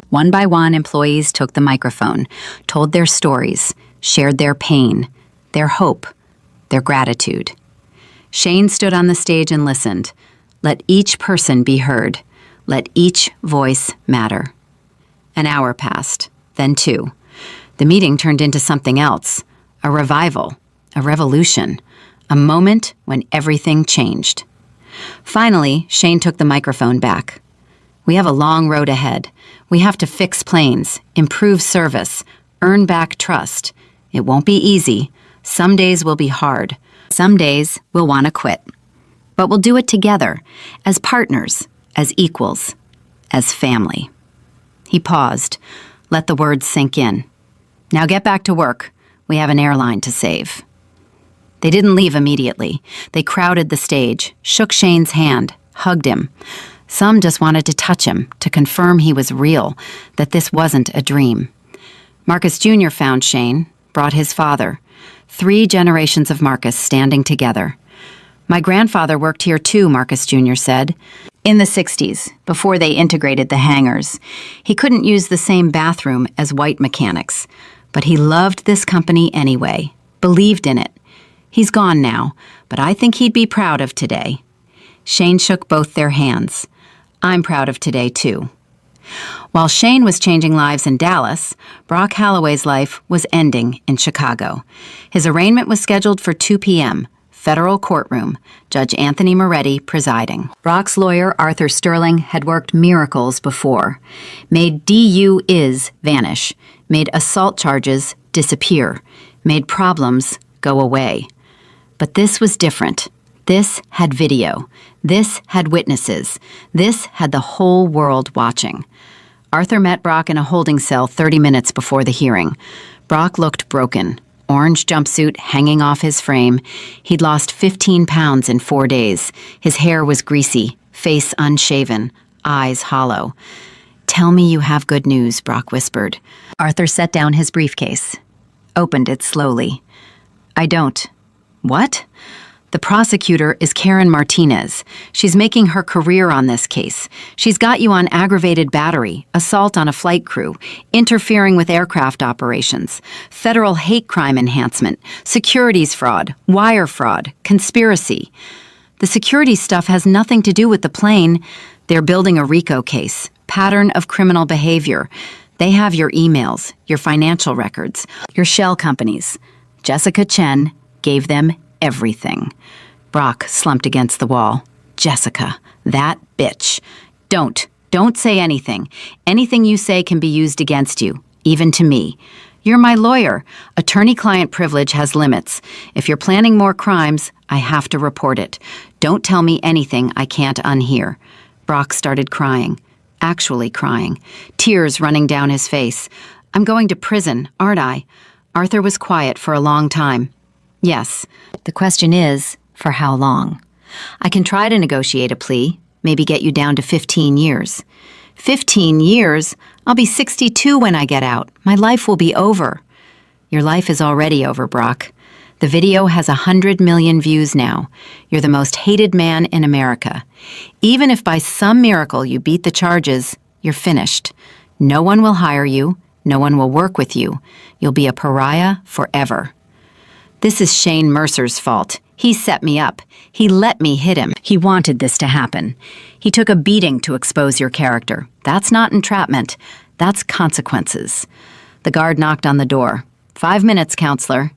One by one, employees took the microphone, told their stories, shared their pain, their hope, their gratitude. Shane stood on the stage and listened. Let each person be heard. Let each voice matter. An hour passed, then 2. The meeting turned into something else. A revival, a revolution, a moment when everything changed. Finally, Shane took the microphone back. We have a long road ahead. We have to fix planes, improve service, earn back trust. It won't be easy. Some days will be hard. Some days we'll want to quit. But we'll do it together, as partners, as equals, as family. He paused, let the words sink in. Now get back to work. We have an airline to save. They didn't leave immediately. They crowded the stage, shook Shane's hand, hugged him. Some just wanted to touch him, to confirm he was real, that this wasn't a dream. Marcus Jr. found Shane, brought his father. 3 generations of Marcus standing together. My grandfather worked here too, Marcus Jr. said. In the 60s, before they integrated the hangars. He couldn't use the same bathroom as white mechanics, but he loved this company anyway, believed in it. He's gone now, but I think he'd be proud of today. Shane shook both their hands. I'm proud of today, too. While Shane was changing lives in Dallas, Brock Halloway's life was ending in Chicago. His arraignment was scheduled for 2 p.m., federal courtroom, Judge Anthony Moretti presiding. Brock's lawyer, Arthur Sterling, had worked miracles before, made DUIs vanish, made assault charges disappear, made problems go away. But this was different. This had video. This had witnesses. This had the whole world watching. Arthur met Brock in a holding cell 30 minutes before the hearing. Brock looked broken. Orange jumpsuit hanging off his frame. He'd lost 15 pounds in 4 days. His hair was greasy, face unshaven, eyes hollow. Tell me you have good news, Brock whispered. Arthur set down his briefcase, opened it slowly. I don't. What? The prosecutor is Karen Martinez. She's making her career on this case. She's got you on aggravated battery, assault on a flight crew, interfering with aircraft operations, federal hate crime enhancement, securities fraud, wire fraud, conspiracy. The security stuff has nothing to do with the plane. They're building a RICO case, pattern of criminal behavior. They have your emails, your financial records, your shell companies. Jessica Chen gave them everything. Brock slumped against the wall. Jessica, that bitch. Don't say anything. Anything you say can be used against you, even to me. You're my lawyer. Attorney-client privilege has limits. If you're planning more crimes, I have to report it. Don't tell me anything I can't unhear. Brock started crying. Actually crying. Tears running down his face. I'm going to prison, aren't I? Arthur was quiet for a long time. Yes. The question is, for how long? I can try to negotiate a plea, maybe get you down to 15 years. 15 years? I'll be 62 when I get out. My life will be over. Your life is already over, Brock. The video has 100 million views now. You're the most hated man in America. Even if by some miracle you beat the charges, you're finished. No one will hire you. No one will work with you. You'll be a pariah forever. This is Shane Mercer's fault. He set me up. He let me hit him. He wanted this to happen. He took a beating to expose your character. That's not entrapment. That's consequences. The guard knocked on the door. 5 minutes, counselor.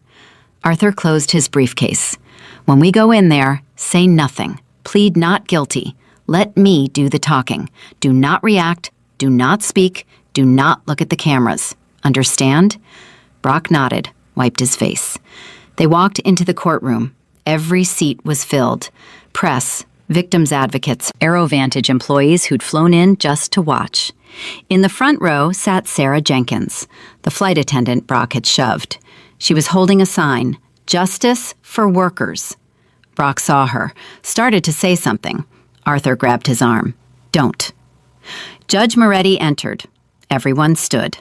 Arthur closed his briefcase. When we go in there, say nothing. Plead not guilty. Let me do the talking. Do not react. Do not speak. Do not look at the cameras. Understand? Brock nodded, wiped his face. They walked into the courtroom. Every seat was filled. Press, victims' advocates, AeroVantage employees who'd flown in just to watch. In the front row sat Sarah Jenkins, the flight attendant Brock had shoved. She was holding a sign, Justice for Workers. Brock saw her, started to say something. Arthur grabbed his arm. Don't. Judge Moretti entered. Everyone stood.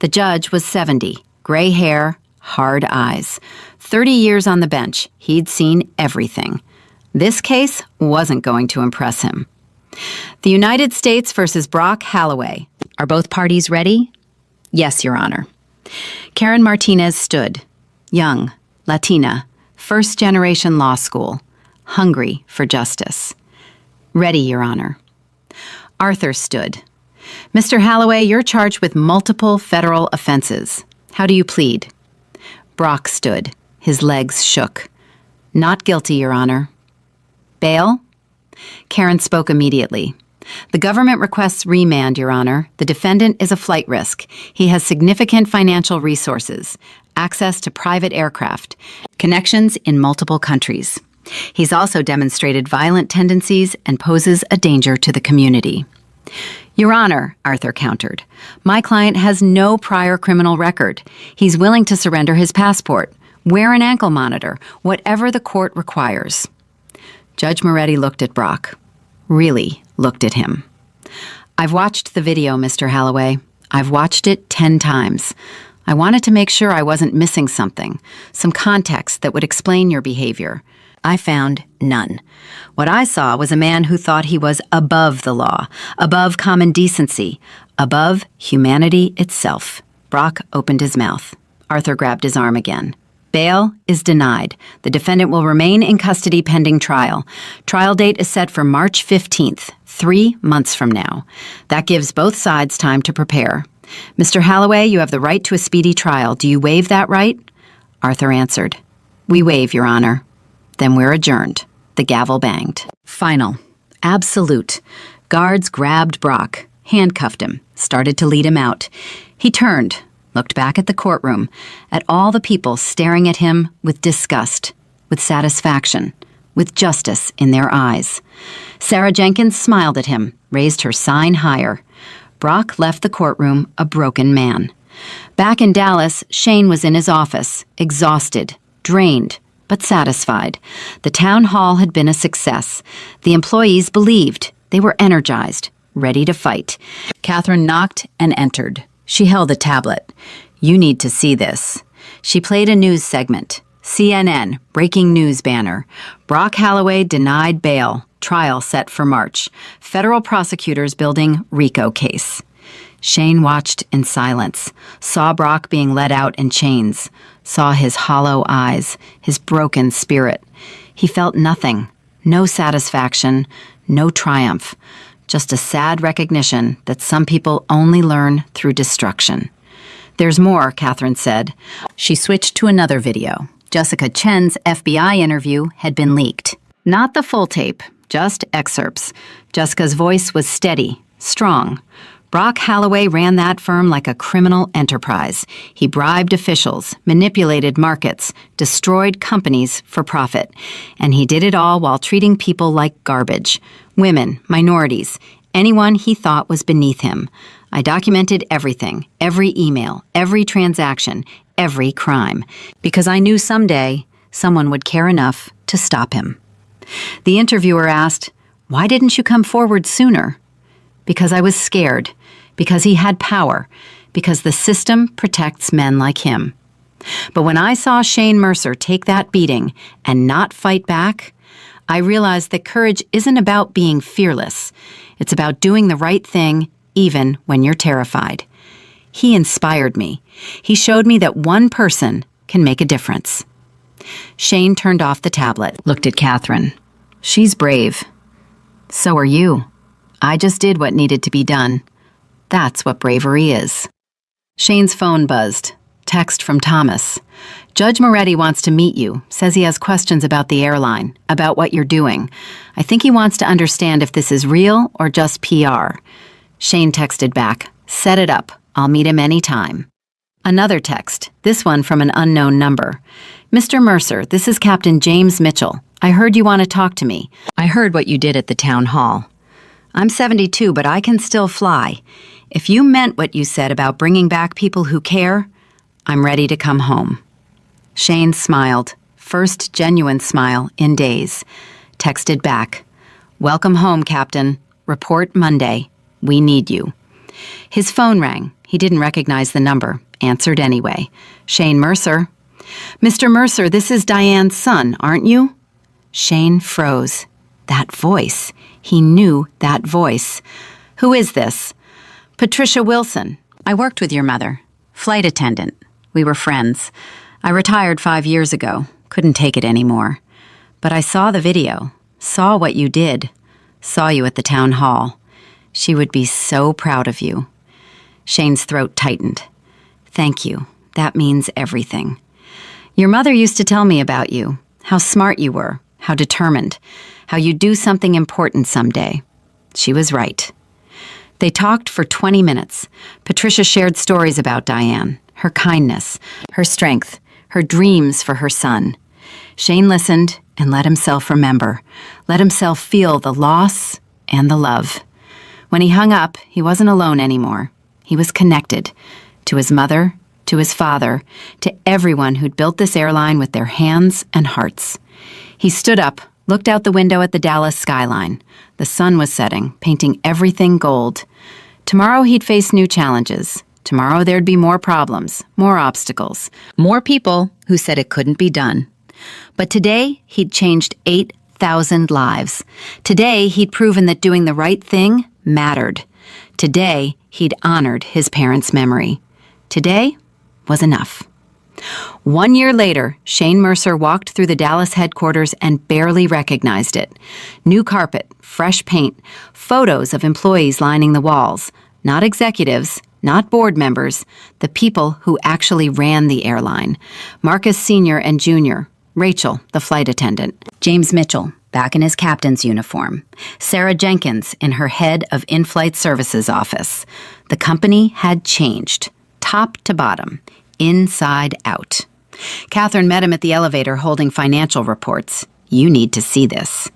The judge was 70, gray hair, hard eyes. 30 years on the bench, he'd seen everything. This case wasn't going to impress him. The United States versus Brock Halloway. Are both parties ready? Yes, Your Honor. Karen Martinez stood. Young, Latina, first-generation law school, hungry for justice. Ready, Your Honor. Arthur stood. Mr. Holloway, you're charged with multiple federal offenses. How do you plead? Brock stood. His legs shook. Not guilty, Your Honor. Bail? Karen spoke immediately. The government requests remand, Your Honor. The defendant is a flight risk. He has significant financial resources, access to private aircraft, connections in multiple countries. He's also demonstrated violent tendencies and poses a danger to the community. Your Honor, Arthur countered, my client has no prior criminal record. He's willing to surrender his passport, wear an ankle monitor, whatever the court requires. Judge Moretti looked at Brock. Really looked at him. I've watched the video, Mr. Holloway. I've watched it 10 times. I wanted to make sure I wasn't missing something, some context that would explain your behavior. I found none. What I saw was a man who thought he was above the law, above common decency, above humanity itself. Brock opened his mouth. Arthur grabbed his arm again. Bail is denied. The defendant will remain in custody pending trial. Trial date is set for March 15th, 3 months from now. That gives both sides time to prepare. Mr. Holloway, you have the right to a speedy trial. Do you waive that right? Arthur answered. We waive, Your Honor. Then we're adjourned. The gavel banged. Final. Absolute. Guards grabbed Brock, handcuffed him, started to lead him out. He turned, looked back at the courtroom, at all the people staring at him with disgust, with satisfaction, with justice in their eyes. Sarah Jenkins smiled at him, raised her sign higher. Brock left the courtroom a broken man. Back in Dallas, Shane was in his office, exhausted, drained, but satisfied. The town hall had been a success. The employees believed. They were energized, ready to fight. Catherine knocked and entered. She held a tablet. You need to see this. She played a news segment. CNN, breaking news banner. Brock Holloway denied bail. Trial set for March. Federal prosecutors building RICO case. Shane watched in silence, saw Brock being led out in chains, saw his hollow eyes, his broken spirit. He felt nothing, no satisfaction, no triumph, just a sad recognition that some people only learn through destruction. There's more, Catherine said. She switched to another video. Jessica Chen's FBI interview had been leaked. Not the full tape, just excerpts. Jessica's voice was steady, strong. Brock Holloway ran that firm like a criminal enterprise. He bribed officials, manipulated markets, destroyed companies for profit. And he did it all while treating people like garbage. Women, minorities, anyone he thought was beneath him. I documented everything, every email, every transaction, every crime, because I knew someday someone would care enough to stop him. The interviewer asked, "Why didn't you come forward sooner?" Because I was scared, because he had power, because the system protects men like him. But when I saw Shane Mercer take that beating and not fight back, I realized that courage isn't about being fearless. It's about doing the right thing even when you're terrified. He inspired me. He showed me that one person can make a difference. Shane turned off the tablet, looked at Catherine. She's brave. So are you. I just did what needed to be done. That's what bravery is. Shane's phone buzzed. Text from Thomas. Judge Moretti wants to meet you, says he has questions about the airline, about what you're doing. I think he wants to understand if this is real or just PR. Shane texted back, set it up. I'll meet him anytime. Another text, this one from an unknown number. Mr. Mercer, this is Captain James Mitchell. I heard you want to talk to me. I heard what you did at the town hall. I'm 72, but I can still fly. If you meant what you said about bringing back people who care, I'm ready to come home. Shane smiled, first genuine smile in days. Texted back, welcome home, Captain. Report Monday. We need you. His phone rang. He didn't recognize the number. Answered anyway. Shane Mercer. Mr. Mercer, this is Diane's son, aren't you? Shane froze. That voice. He knew that voice. Who is this? Patricia Wilson. I worked with your mother. Flight attendant. We were friends. I retired 5 years ago. Couldn't take it anymore. But I saw the video. Saw what you did. Saw you at the town hall. She would be so proud of you. Shane's throat tightened. Thank you. That means everything. Your mother used to tell me about you, how smart you were, how determined, how you'd do something important someday. She was right. They talked for 20 minutes. Patricia shared stories about Diane, her kindness, her strength, her dreams for her son. Shane listened and let himself remember, let himself feel the loss and the love. When he hung up, he wasn't alone anymore. He was connected to his mother, to his father, to everyone who'd built this airline with their hands and hearts. He stood up, looked out the window at the Dallas skyline. The sun was setting, painting everything gold. Tomorrow he'd face new challenges. Tomorrow there'd be more problems, more obstacles, more people who said it couldn't be done. But today, he'd changed 8,000 lives. Today, he'd proven that doing the right thing mattered. Today, he'd honored his parents' memory. Today was enough. 1 year later, Shane Mercer walked through the Dallas headquarters and barely recognized it. New carpet, fresh paint, photos of employees lining the walls. Not executives, not board members, the people who actually ran the airline. Marcus Sr. and Jr., Rachel, the flight attendant, James Mitchell, back in his captain's uniform, Sarah Jenkins in her head of in-flight services office. The company had changed, top to bottom, inside out. Catherine met him at the elevator holding financial reports. You need to see this.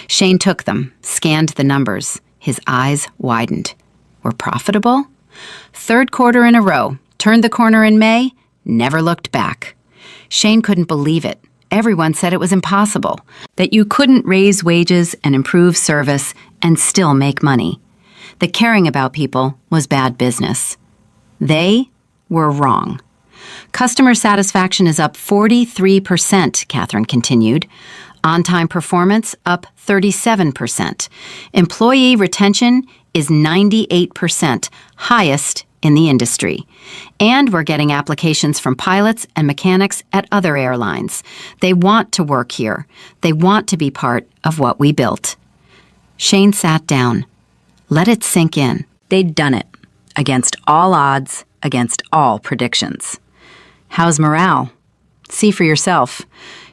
Shane took them, scanned the numbers. His eyes widened. We're profitable? Third quarter in a row. Turned the corner in May. Never looked back. Shane couldn't believe it. Everyone said it was impossible, that you couldn't raise wages and improve service and still make money, that caring about people was bad business. They were wrong. Customer satisfaction is up 43%, Catherine continued. On-time performance up 37%. Employee retention is 98%, highest in the industry. And we're getting applications from pilots and mechanics at other airlines. They want to work here. They want to be part of what we built. Shane sat down. Let it sink in. They'd done it. Against all odds, against all predictions. How's morale? See for yourself.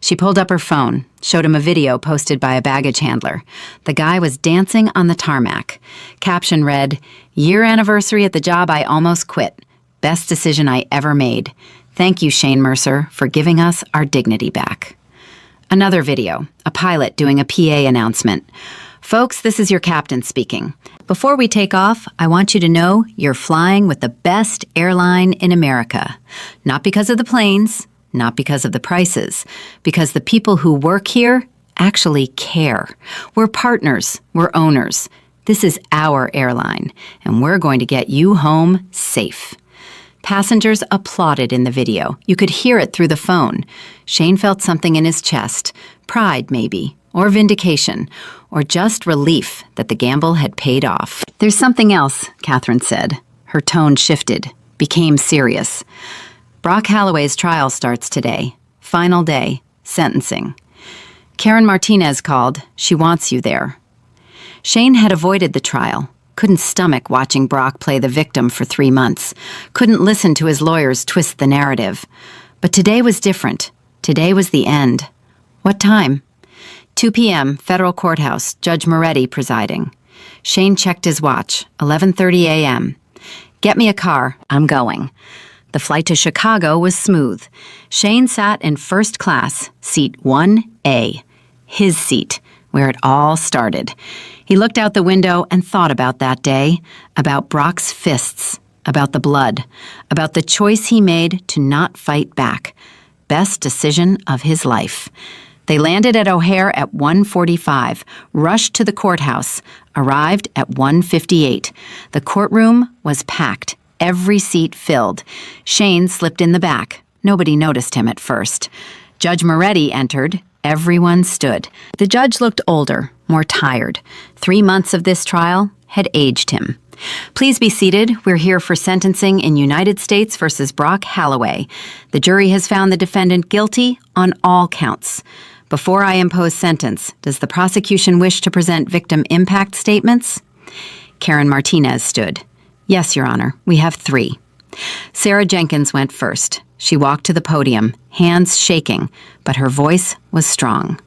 She pulled up her phone, showed him a video posted by a baggage handler. The guy was dancing on the tarmac. Caption read, "Year anniversary at the job I almost quit. Best decision I ever made. Thank you, Shane Mercer, for giving us our dignity back." Another video, a pilot doing a PA announcement. "Folks, this is your captain speaking. Before we take off, I want you to know you're flying with the best airline in America. Not because of the planes, not because of the prices, because the people who work here actually care. We're partners, we're owners. This is our airline, and we're going to get you home safe." Passengers applauded in the video. You could hear it through the phone. Shane felt something in his chest. Pride, maybe, or vindication, or just relief that the gamble had paid off. "There's something else," Catherine said. Her tone shifted, became serious. "Brock Halloway's trial starts today. Final day. Sentencing. Karen Martinez called. She wants you there." Shane had avoided the trial. Couldn't stomach watching Brock play the victim for 3 months. Couldn't listen to his lawyers twist the narrative. But today was different. Today was the end. What time? 2 p.m., Federal Courthouse, Judge Moretti presiding. Shane checked his watch, 11:30 a.m. "Get me a car. I'm going." The flight to Chicago was smooth. Shane sat in first class, seat 1A, his seat, where it all started. He looked out the window and thought about that day, about Brock's fists, about the blood, about the choice he made to not fight back. Best decision of his life. They landed at O'Hare at 1:45, rushed to the courthouse, arrived at 1:58. The courtroom was packed, every seat filled. Shane slipped in the back. Nobody noticed him at first. Judge Moretti entered. Everyone stood. The judge looked older, more tired. 3 months of this trial had aged him. "Please be seated. We're here for sentencing in United States versus Brock Halloway. The jury has found the defendant guilty on all counts. Before I impose sentence, does the prosecution wish to present victim impact statements?" Karen Martinez stood. Yes, Your Honor, we have 3. Sarah Jenkins went first. She walked to the podium, hands shaking, but her voice was strong.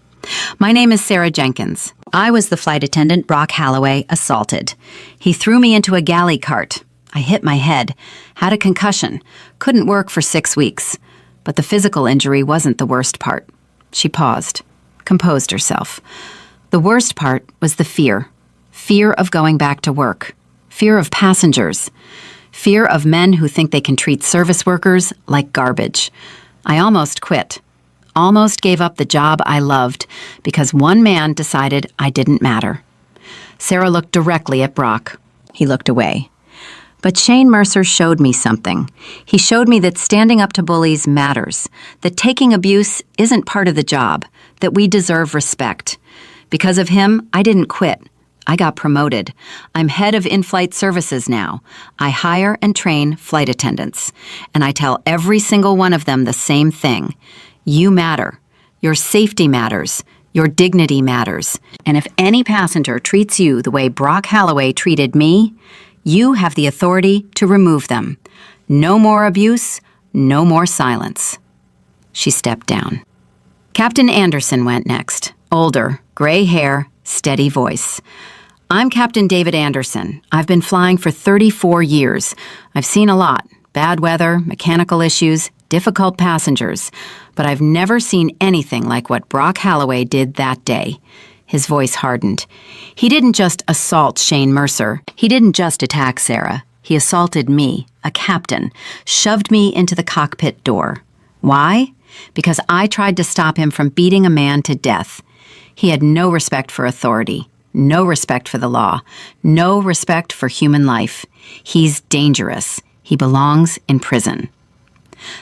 My name is Sarah Jenkins. I was the flight attendant Brock Holloway assaulted. He threw me into a galley cart. I hit my head, had a concussion, couldn't work for 6 weeks. But the physical injury wasn't the worst part. She paused, composed herself. The worst part was the fear. Fear of going back to work. Fear of passengers. Fear of men who think they can treat service workers like garbage. I almost quit. Almost gave up the job I loved because one man decided I didn't matter. Sarah looked directly at Brock. He looked away. But Shane Mercer showed me something. He showed me that standing up to bullies matters, that taking abuse isn't part of the job, that we deserve respect. Because of him, I didn't quit. I got promoted. I'm head of in-flight services now. I hire and train flight attendants. And I tell every single one of them the same thing. You matter. Your safety matters. Your dignity matters. And if any passenger treats you the way Brock Holloway treated me, you have the authority to remove them. No more abuse, no more silence. She stepped down. Captain Anderson went next. Older, gray hair, steady voice. I'm Captain David Anderson. I've been flying for 34 years. I've seen a lot. Bad weather, mechanical issues, difficult passengers. But I've never seen anything like what Brock Holloway did that day. His voice hardened. He didn't just assault Shane Mercer. He didn't just attack Sarah. He assaulted me, a captain, shoved me into the cockpit door. Why? Because I tried to stop him from beating a man to death. He had no respect for authority, no respect for the law, no respect for human life. He's dangerous. He belongs in prison.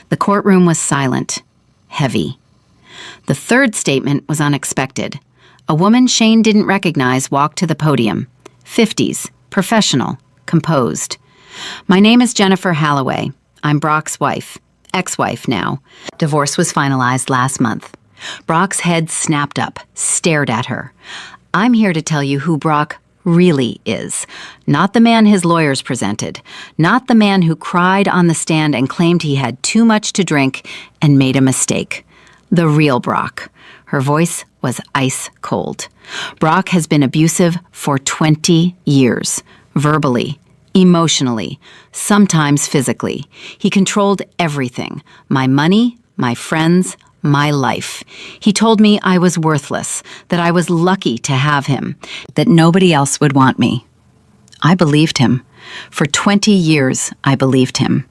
The courtroom was silent, heavy. The third statement was unexpected. A woman Shane didn't recognize walked to the podium. 50s, professional, composed. My name is Jennifer Holloway. I'm Brock's wife, ex-wife now. Divorce was finalized last month. Brock's head snapped up, stared at her. I'm here to tell you who Brock really is. Not the man his lawyers presented. Not the man who cried on the stand and claimed he had too much to drink and made a mistake. The real Brock. Her voice was ice cold. Brock has been abusive for 20 years, verbally, emotionally, sometimes physically. He controlled everything, my money, my friends, my life. He told me I was worthless, that I was lucky to have him, that nobody else would want me. I believed him. For 20 years, I believed him.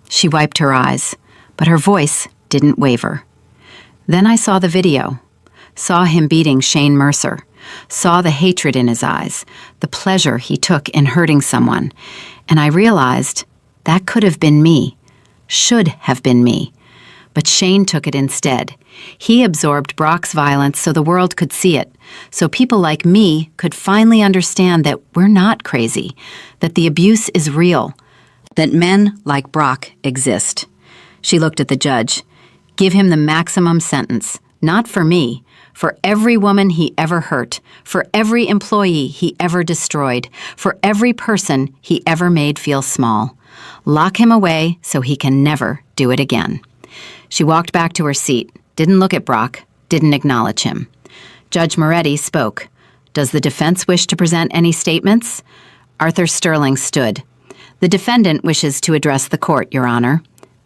She wiped her eyes, but her voice didn't waver. Then I saw the video, saw him beating Shane Mercer, saw the hatred in his eyes, the pleasure he took in hurting someone, and I realized that could have been me, should have been me. But Shane took it instead. He absorbed Brock's violence so the world could see it, so people like me could finally understand that we're not crazy, that the abuse is real, that men like Brock exist. She looked at the judge. Give him the maximum sentence, not for me, for every woman he ever hurt, for every employee he ever destroyed, for every person he ever made feel small. Lock him away so he can never do it again. She walked back to her seat, didn't look at Brock, didn't acknowledge him. Judge Moretti spoke. Does the defense wish to present any statements? Arthur Sterling stood. The defendant wishes to address the court, Your Honor.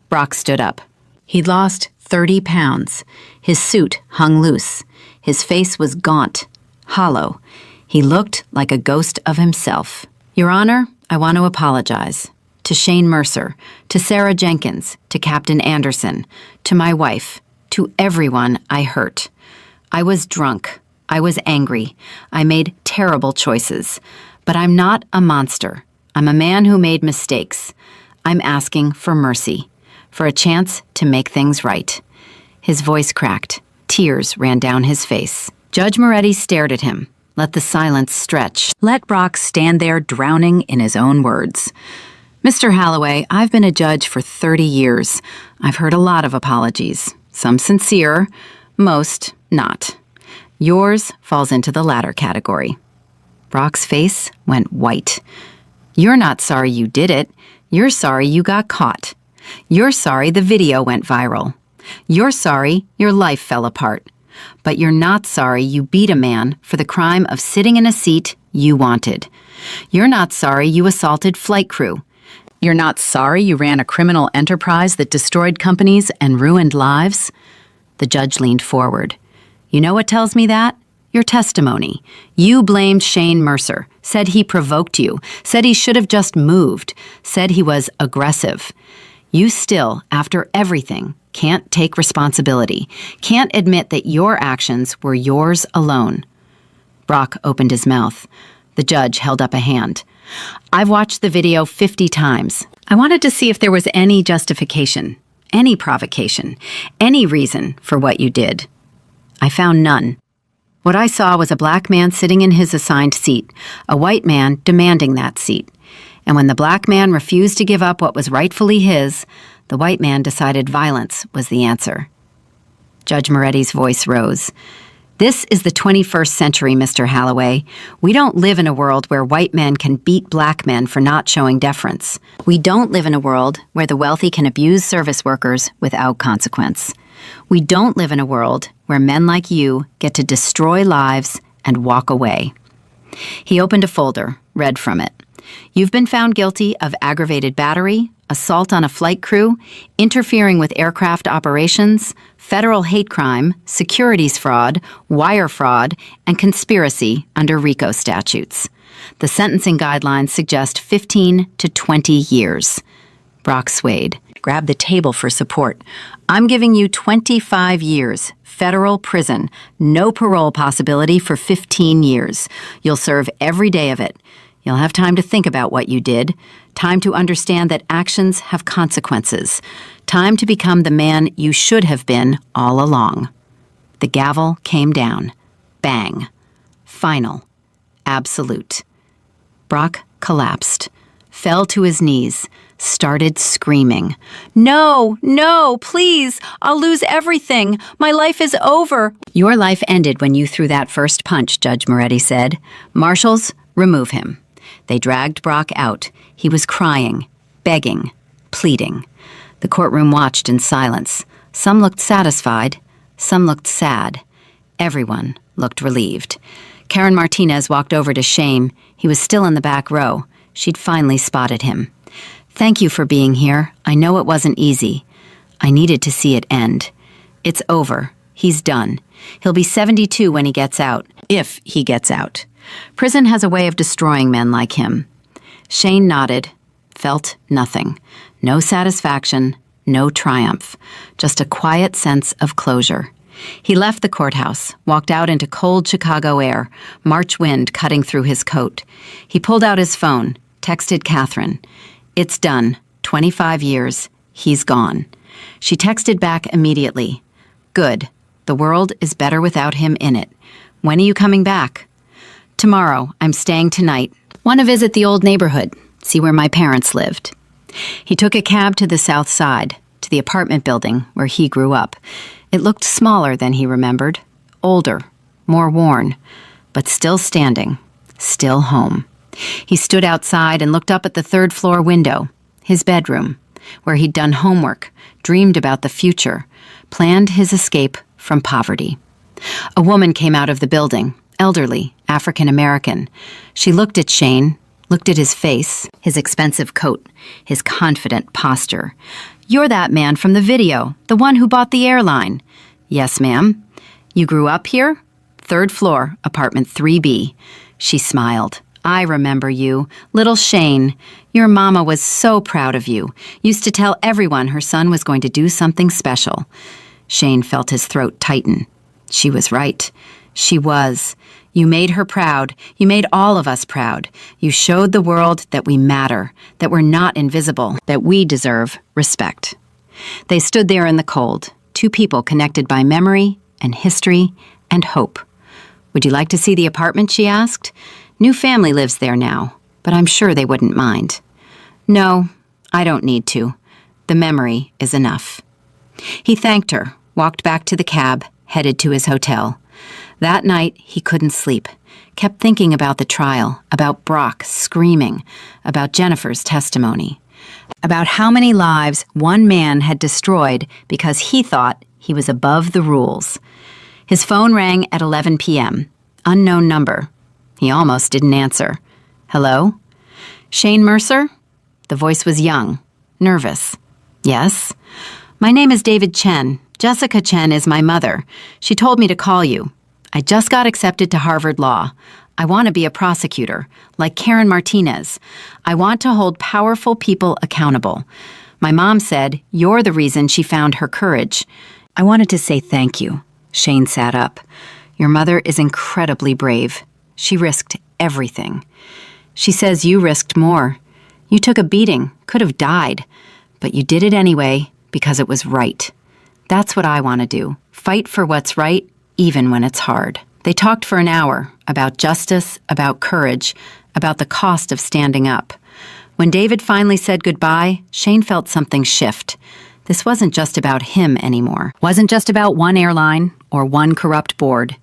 Brock stood up. He'd lost 30 pounds. His suit hung loose. His face was gaunt, hollow. He looked like a ghost of himself. Your Honor, I want to apologize. To Shane Mercer, to Sarah Jenkins, to Captain Anderson, to my wife, to everyone I hurt. I was drunk. I was angry. I made terrible choices. But I'm not a monster. I'm a man who made mistakes. I'm asking for mercy, for a chance to make things right. His voice cracked. Tears ran down his face. Judge Moretti stared at him, let the silence stretch, let Brock stand there drowning in his own words. Mr. Holloway, I've been a judge for 30 years. I've heard a lot of apologies, some sincere, most not. Yours falls into the latter category. Brock's face went white. You're not sorry you did it. You're sorry you got caught. You're sorry the video went viral. You're sorry your life fell apart. But you're not sorry you beat a man for the crime of sitting in a seat you wanted. You're not sorry you assaulted flight crew. You're not sorry you ran a criminal enterprise that destroyed companies and ruined lives. The judge leaned forward. You know what tells me that? Your testimony. You blamed Shane Mercer, said he provoked you, said he should have just moved, said he was aggressive. You still, after everything, can't take responsibility, can't admit that your actions were yours alone. Brock opened his mouth. The judge held up a hand. I've watched the video 50 times. I wanted to see if there was any justification, any provocation, any reason for what you did. I found none. What I saw was a black man sitting in his assigned seat, a white man demanding that seat. And when the black man refused to give up what was rightfully his, the white man decided violence was the answer. Judge Moretti's voice rose. This is the 21st century, Mr. Holloway. We don't live in a world where white men can beat black men for not showing deference. We don't live in a world where the wealthy can abuse service workers without consequence. We don't live in a world where men like you get to destroy lives and walk away. He opened a folder, read from it. You've been found guilty of aggravated battery, assault on a flight crew, interfering with aircraft operations, federal hate crime, securities fraud, wire fraud, and conspiracy under RICO statutes. The sentencing guidelines suggest 15 to 20 years. Brock swayed. Grabbed the table for support. I'm giving you 25 years, federal prison, no parole possibility for 15 years. You'll serve every day of it. You'll have time to think about what you did, time to understand that actions have consequences, time to become the man you should have been all along. The gavel came down. Bang. Final. Absolute. Brock collapsed, fell to his knees, started screaming. No, no, please, I'll lose everything. My life is over. Your life ended when you threw that first punch, Judge Moretti said. Marshals, remove him. They dragged Brock out. He was crying, begging, pleading. The courtroom watched in silence. Some looked satisfied, some looked sad. Everyone looked relieved. Karen Martinez walked over to Shane. He was still in the back row. She'd finally spotted him. Thank you for being here. I know it wasn't easy. I needed to see it end. It's over. He's done. He'll be 72 when he gets out, if he gets out. Prison has a way of destroying men like him. Shane nodded, felt nothing. No satisfaction, no triumph, just a quiet sense of closure. He left the courthouse, walked out into cold Chicago air, March wind cutting through his coat. He pulled out his phone, texted Catherine. It's done. 25 years. He's gone. She texted back immediately. Good. The world is better without him in it. When are you coming back? Tomorrow. I'm staying tonight. Want to visit the old neighborhood, see where my parents lived. He took a cab to the south side, to the apartment building where he grew up. It looked smaller than he remembered, older, more worn, but still standing, still home. He stood outside and looked up at the third-floor window, his bedroom, where he'd done homework, dreamed about the future, planned his escape from poverty. A woman came out of the building, elderly, African-American. She looked at Shane, looked at his face, his expensive coat, his confident posture. You're that man from the video, the one who bought the airline. Yes, ma'am. You grew up here? Third floor, apartment 3B. She smiled. I remember you, little Shane. Your mama was so proud of you. Used to tell everyone her son was going to do something special. Shane felt his throat tighten. She was right. She was. You made her proud. You made all of us proud. You showed the world that we matter, that we're not invisible, that we deserve respect. They stood there in the cold, two people connected by memory and history and hope. Would you like to see the apartment, she asked. New family lives there now, but I'm sure they wouldn't mind. No, I don't need to. The memory is enough. He thanked her, walked back to the cab, headed to his hotel. That night, he couldn't sleep. Kept thinking about the trial, about Brock screaming, about Jennifer's testimony, about how many lives one man had destroyed because he thought he was above the rules. His phone rang at 11 p.m. Unknown number. He almost didn't answer. Hello? Shane Mercer? The voice was young, nervous. Yes? My name is David Chen. Jessica Chen is my mother. She told me to call you. I just got accepted to Harvard Law. I want to be a prosecutor, like Karen Martinez. I want to hold powerful people accountable. My mom said you're the reason she found her courage. I wanted to say thank you. Shane sat up. Your mother is incredibly brave. She risked everything. She says you risked more. You took a beating, could have died, but you did it anyway because it was right. That's what I want to do. Fight for what's right, even when it's hard. They talked for an hour about justice, about courage, about the cost of standing up. When David finally said goodbye, Shane felt something shift. This wasn't just about him anymore. Wasn't just about one airline or one corrupt board.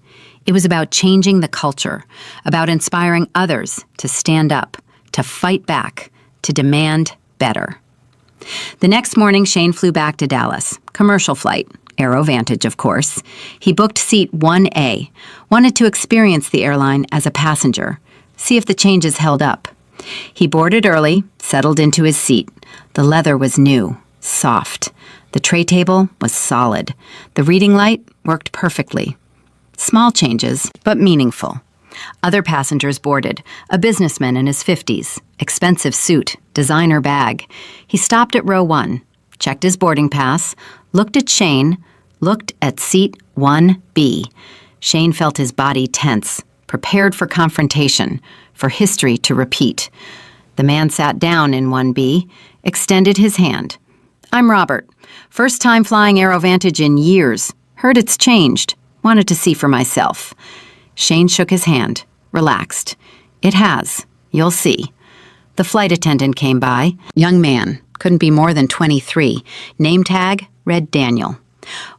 It was about changing the culture, about inspiring others to stand up, to fight back, to demand better. The next morning, Shane flew back to Dallas. Commercial flight. AeroVantage, of course. He booked seat 1A, wanted to experience the airline as a passenger, see if the changes held up. He boarded early, settled into his seat. The leather was new, soft. The tray table was solid. The reading light worked perfectly. Small changes, but meaningful. Other passengers boarded, a businessman in his 50s, expensive suit, designer bag. He stopped at row 1, checked his boarding pass, looked at Shane, looked at seat 1B. Shane felt his body tense, prepared for confrontation, for history to repeat. The man sat down in 1B, extended his hand. I'm Robert. First time flying AeroVantage in years. Heard it's changed. Wanted to see for myself. Shane shook his hand, relaxed. It has. You'll see. The flight attendant came by. Young man, couldn't be more than 23. Name tag read Daniel.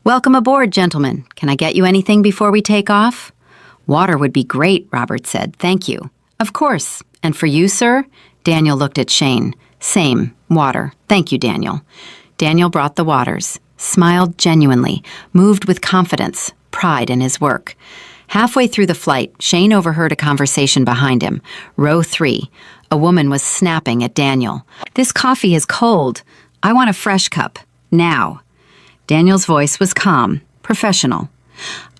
Welcome aboard, gentlemen. Can I get you anything before we take off? Water would be great, Robert said. Thank you. Of course. And for you, sir? Daniel looked at Shane. Same. Water. Thank you, Daniel. Daniel brought the waters, smiled genuinely, moved with confidence, pride in his work. Halfway through the flight, Shane overheard a conversation behind him. Row 3. A woman was snapping at Daniel. This coffee is cold. I want a fresh cup. Now. Daniel's voice was calm, professional.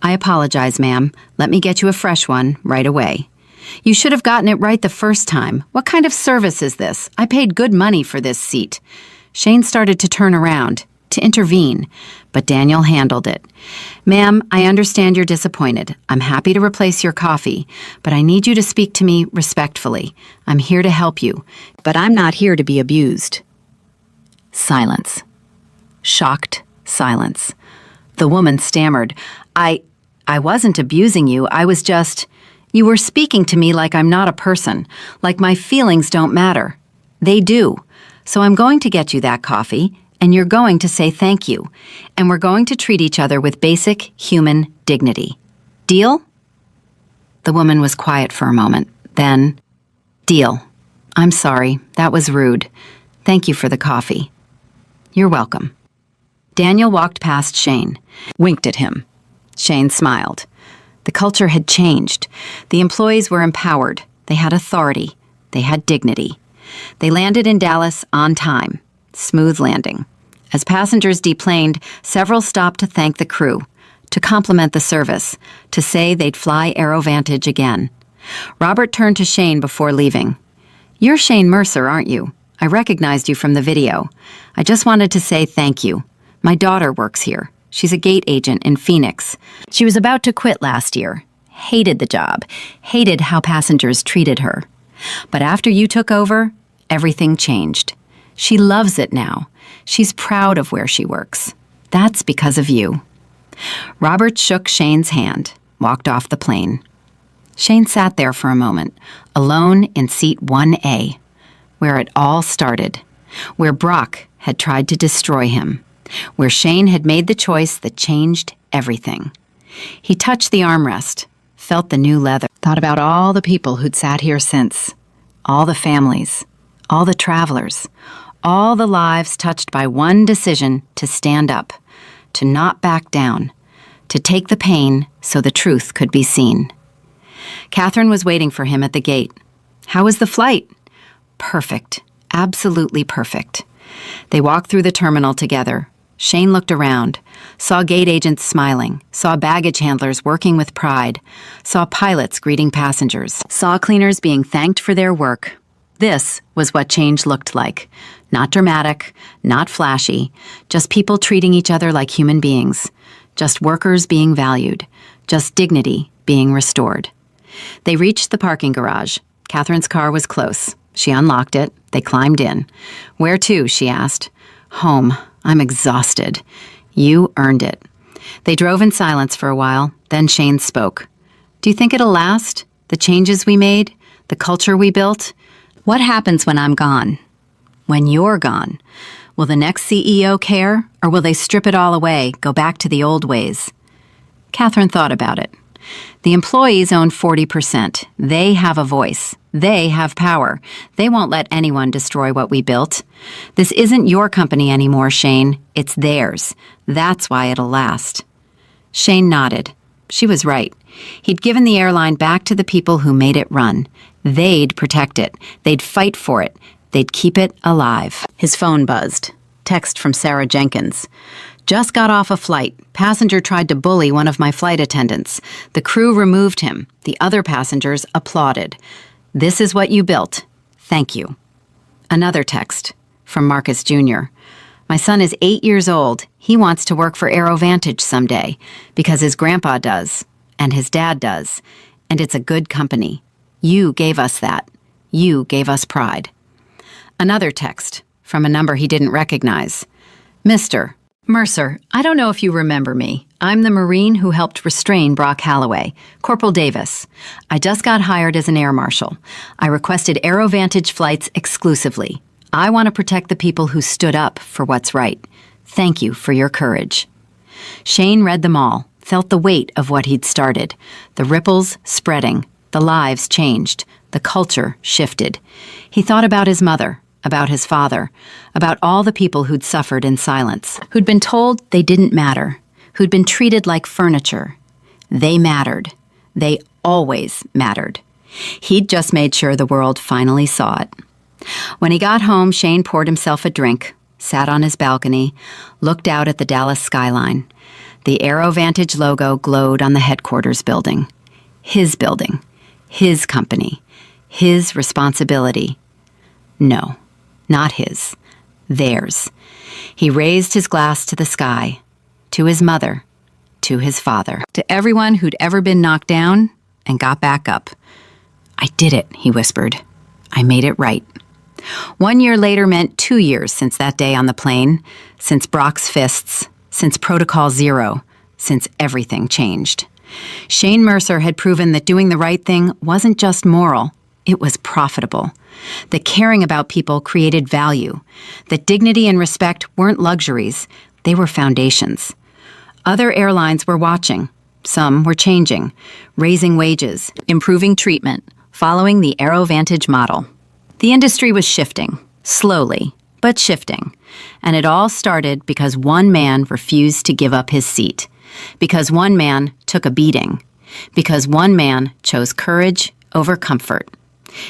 I apologize, ma'am. Let me get you a fresh one right away. You should have gotten it right the first time. What kind of service is this? I paid good money for this seat. Shane started to turn around, to intervene, but Daniel handled it. Ma'am, I understand you're disappointed. I'm happy to replace your coffee, but I need you to speak to me respectfully. I'm here to help you, but I'm not here to be abused. Silence. Shocked silence. The woman stammered, I wasn't abusing you. I was just... You were speaking to me like I'm not a person, like my feelings don't matter. They do. So I'm going to get you that coffee, and you're going to say thank you, and we're going to treat each other with basic human dignity. Deal? The woman was quiet for a moment. Then, deal. I'm sorry. That was rude. Thank you for the coffee. You're welcome. Daniel walked past Shane, winked at him. Shane smiled. The culture had changed. The employees were empowered. They had authority. They had dignity. They landed in Dallas on time. Smooth landing. As passengers deplaned, several stopped to thank the crew, to compliment the service, to say they'd fly AeroVantage again. Robert turned to Shane before leaving. You're Shane Mercer, aren't you? I recognized you from the video. I just wanted to say thank you. My daughter works here. She's a gate agent in Phoenix. She was about to quit last year. Hated the job. Hated how passengers treated her. But after you took over, everything changed. She loves it now. She's proud of where she works. That's because of you. Robert shook Shane's hand, walked off the plane. Shane sat there for a moment, alone in seat 1A, where it all started, where Brock had tried to destroy him, where Shane had made the choice that changed everything. He touched the armrest, felt the new leather, thought about all the people who'd sat here since, all the families, all the travelers, all the lives touched by one decision to stand up, to not back down, to take the pain so the truth could be seen. Catherine was waiting for him at the gate. How was the flight? Perfect. Absolutely perfect. They walked through the terminal together. Shane looked around, saw gate agents smiling, saw baggage handlers working with pride, saw pilots greeting passengers, saw cleaners being thanked for their work. This was what change looked like. Not dramatic, not flashy, just people treating each other like human beings, just workers being valued, just dignity being restored. They reached the parking garage. Catherine's car was close. She unlocked it. They climbed in. "Where to?" she asked. "Home. I'm exhausted." "You earned it." They drove in silence for a while. Then Shane spoke. "Do you think it'll last? The changes we made? The culture we built? What happens when I'm gone? When you're gone? Will the next CEO care? Or will they strip it all away, go back to the old ways?" Catherine thought about it. The employees own 40%. They have a voice. They have power. They won't let anyone destroy what we built. This isn't your company anymore, Shane. It's theirs. That's why it'll last. Shane nodded. She was right. He'd given the airline back to the people who made it run. They'd protect it. They'd fight for it. They'd keep it alive. His phone buzzed. Text from Sarah Jenkins. "Just got off a flight. Passenger tried to bully one of my flight attendants. The crew removed him. The other passengers applauded. This is what you built. Thank you." Another text from Marcus Jr. "My son is 8 years old. He wants to work for AeroVantage someday because his grandpa does and his dad does, and it's a good company. You gave us that. You gave us pride." Another text from a number he didn't recognize. "Mr. Mercer, I don't know if you remember me. I'm the Marine who helped restrain Brock Halloway, Corporal Davis. I just got hired as an air marshal. I requested AeroVantage flights exclusively. I want to protect the people who stood up for what's right. Thank you for your courage." Shane read them all, felt the weight of what he'd started. The ripples spreading, the lives changed, the culture shifted. He thought about his mother, about his father, about all the people who'd suffered in silence, who'd been told they didn't matter, who'd been treated like furniture. They mattered. They always mattered. He'd just made sure the world finally saw it. When he got home, Shane poured himself a drink, sat on his balcony, looked out at the Dallas skyline. The AeroVantage logo glowed on the headquarters building. His building. His company. His responsibility. No. Not his. Theirs. He raised his glass to the sky, to his mother, to his father, to everyone who'd ever been knocked down and got back up. "I did it," he whispered. "I made it right." 1 year later meant 2 years since that day on the plane, since Brock's fists, since Protocol Zero, since everything changed. Shane Mercer had proven that doing the right thing wasn't just moral, it was profitable. That caring about people created value. That dignity and respect weren't luxuries, they were foundations. Other airlines were watching. Some were changing, raising wages, improving treatment, following the AeroVantage model. The industry was shifting, slowly, but shifting. And it all started because one man refused to give up his seat. Because one man took a beating. Because one man chose courage over comfort.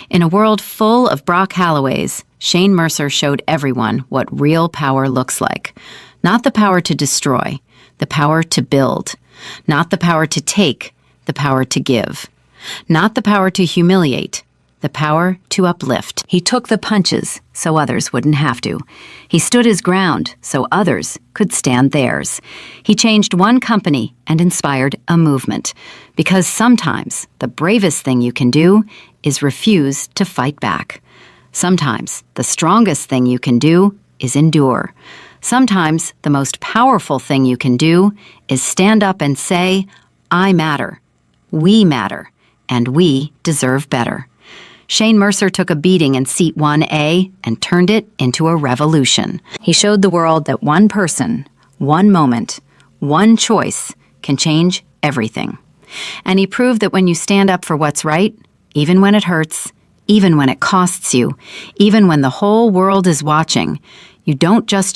In a world full of Brock Halloways, Shane Mercer showed everyone what real power looks like. Not the power to destroy, the power to build. Not the power to take, the power to give. Not the power to humiliate, the power to uplift. He took the punches so others wouldn't have to. He stood his ground so others could stand theirs. He changed one company and inspired a movement. Because sometimes the bravest thing you can do is refuse to fight back. Sometimes the strongest thing you can do is endure. Sometimes the most powerful thing you can do is stand up and say, "I matter. We matter. And we deserve better." Shane Mercer took a beating in Seat 1A and turned it into a revolution. He showed the world that one person, one moment, one choice can change everything. And he proved that when you stand up for what's right, even when it hurts, even when it costs you, even when the whole world is watching, you don't just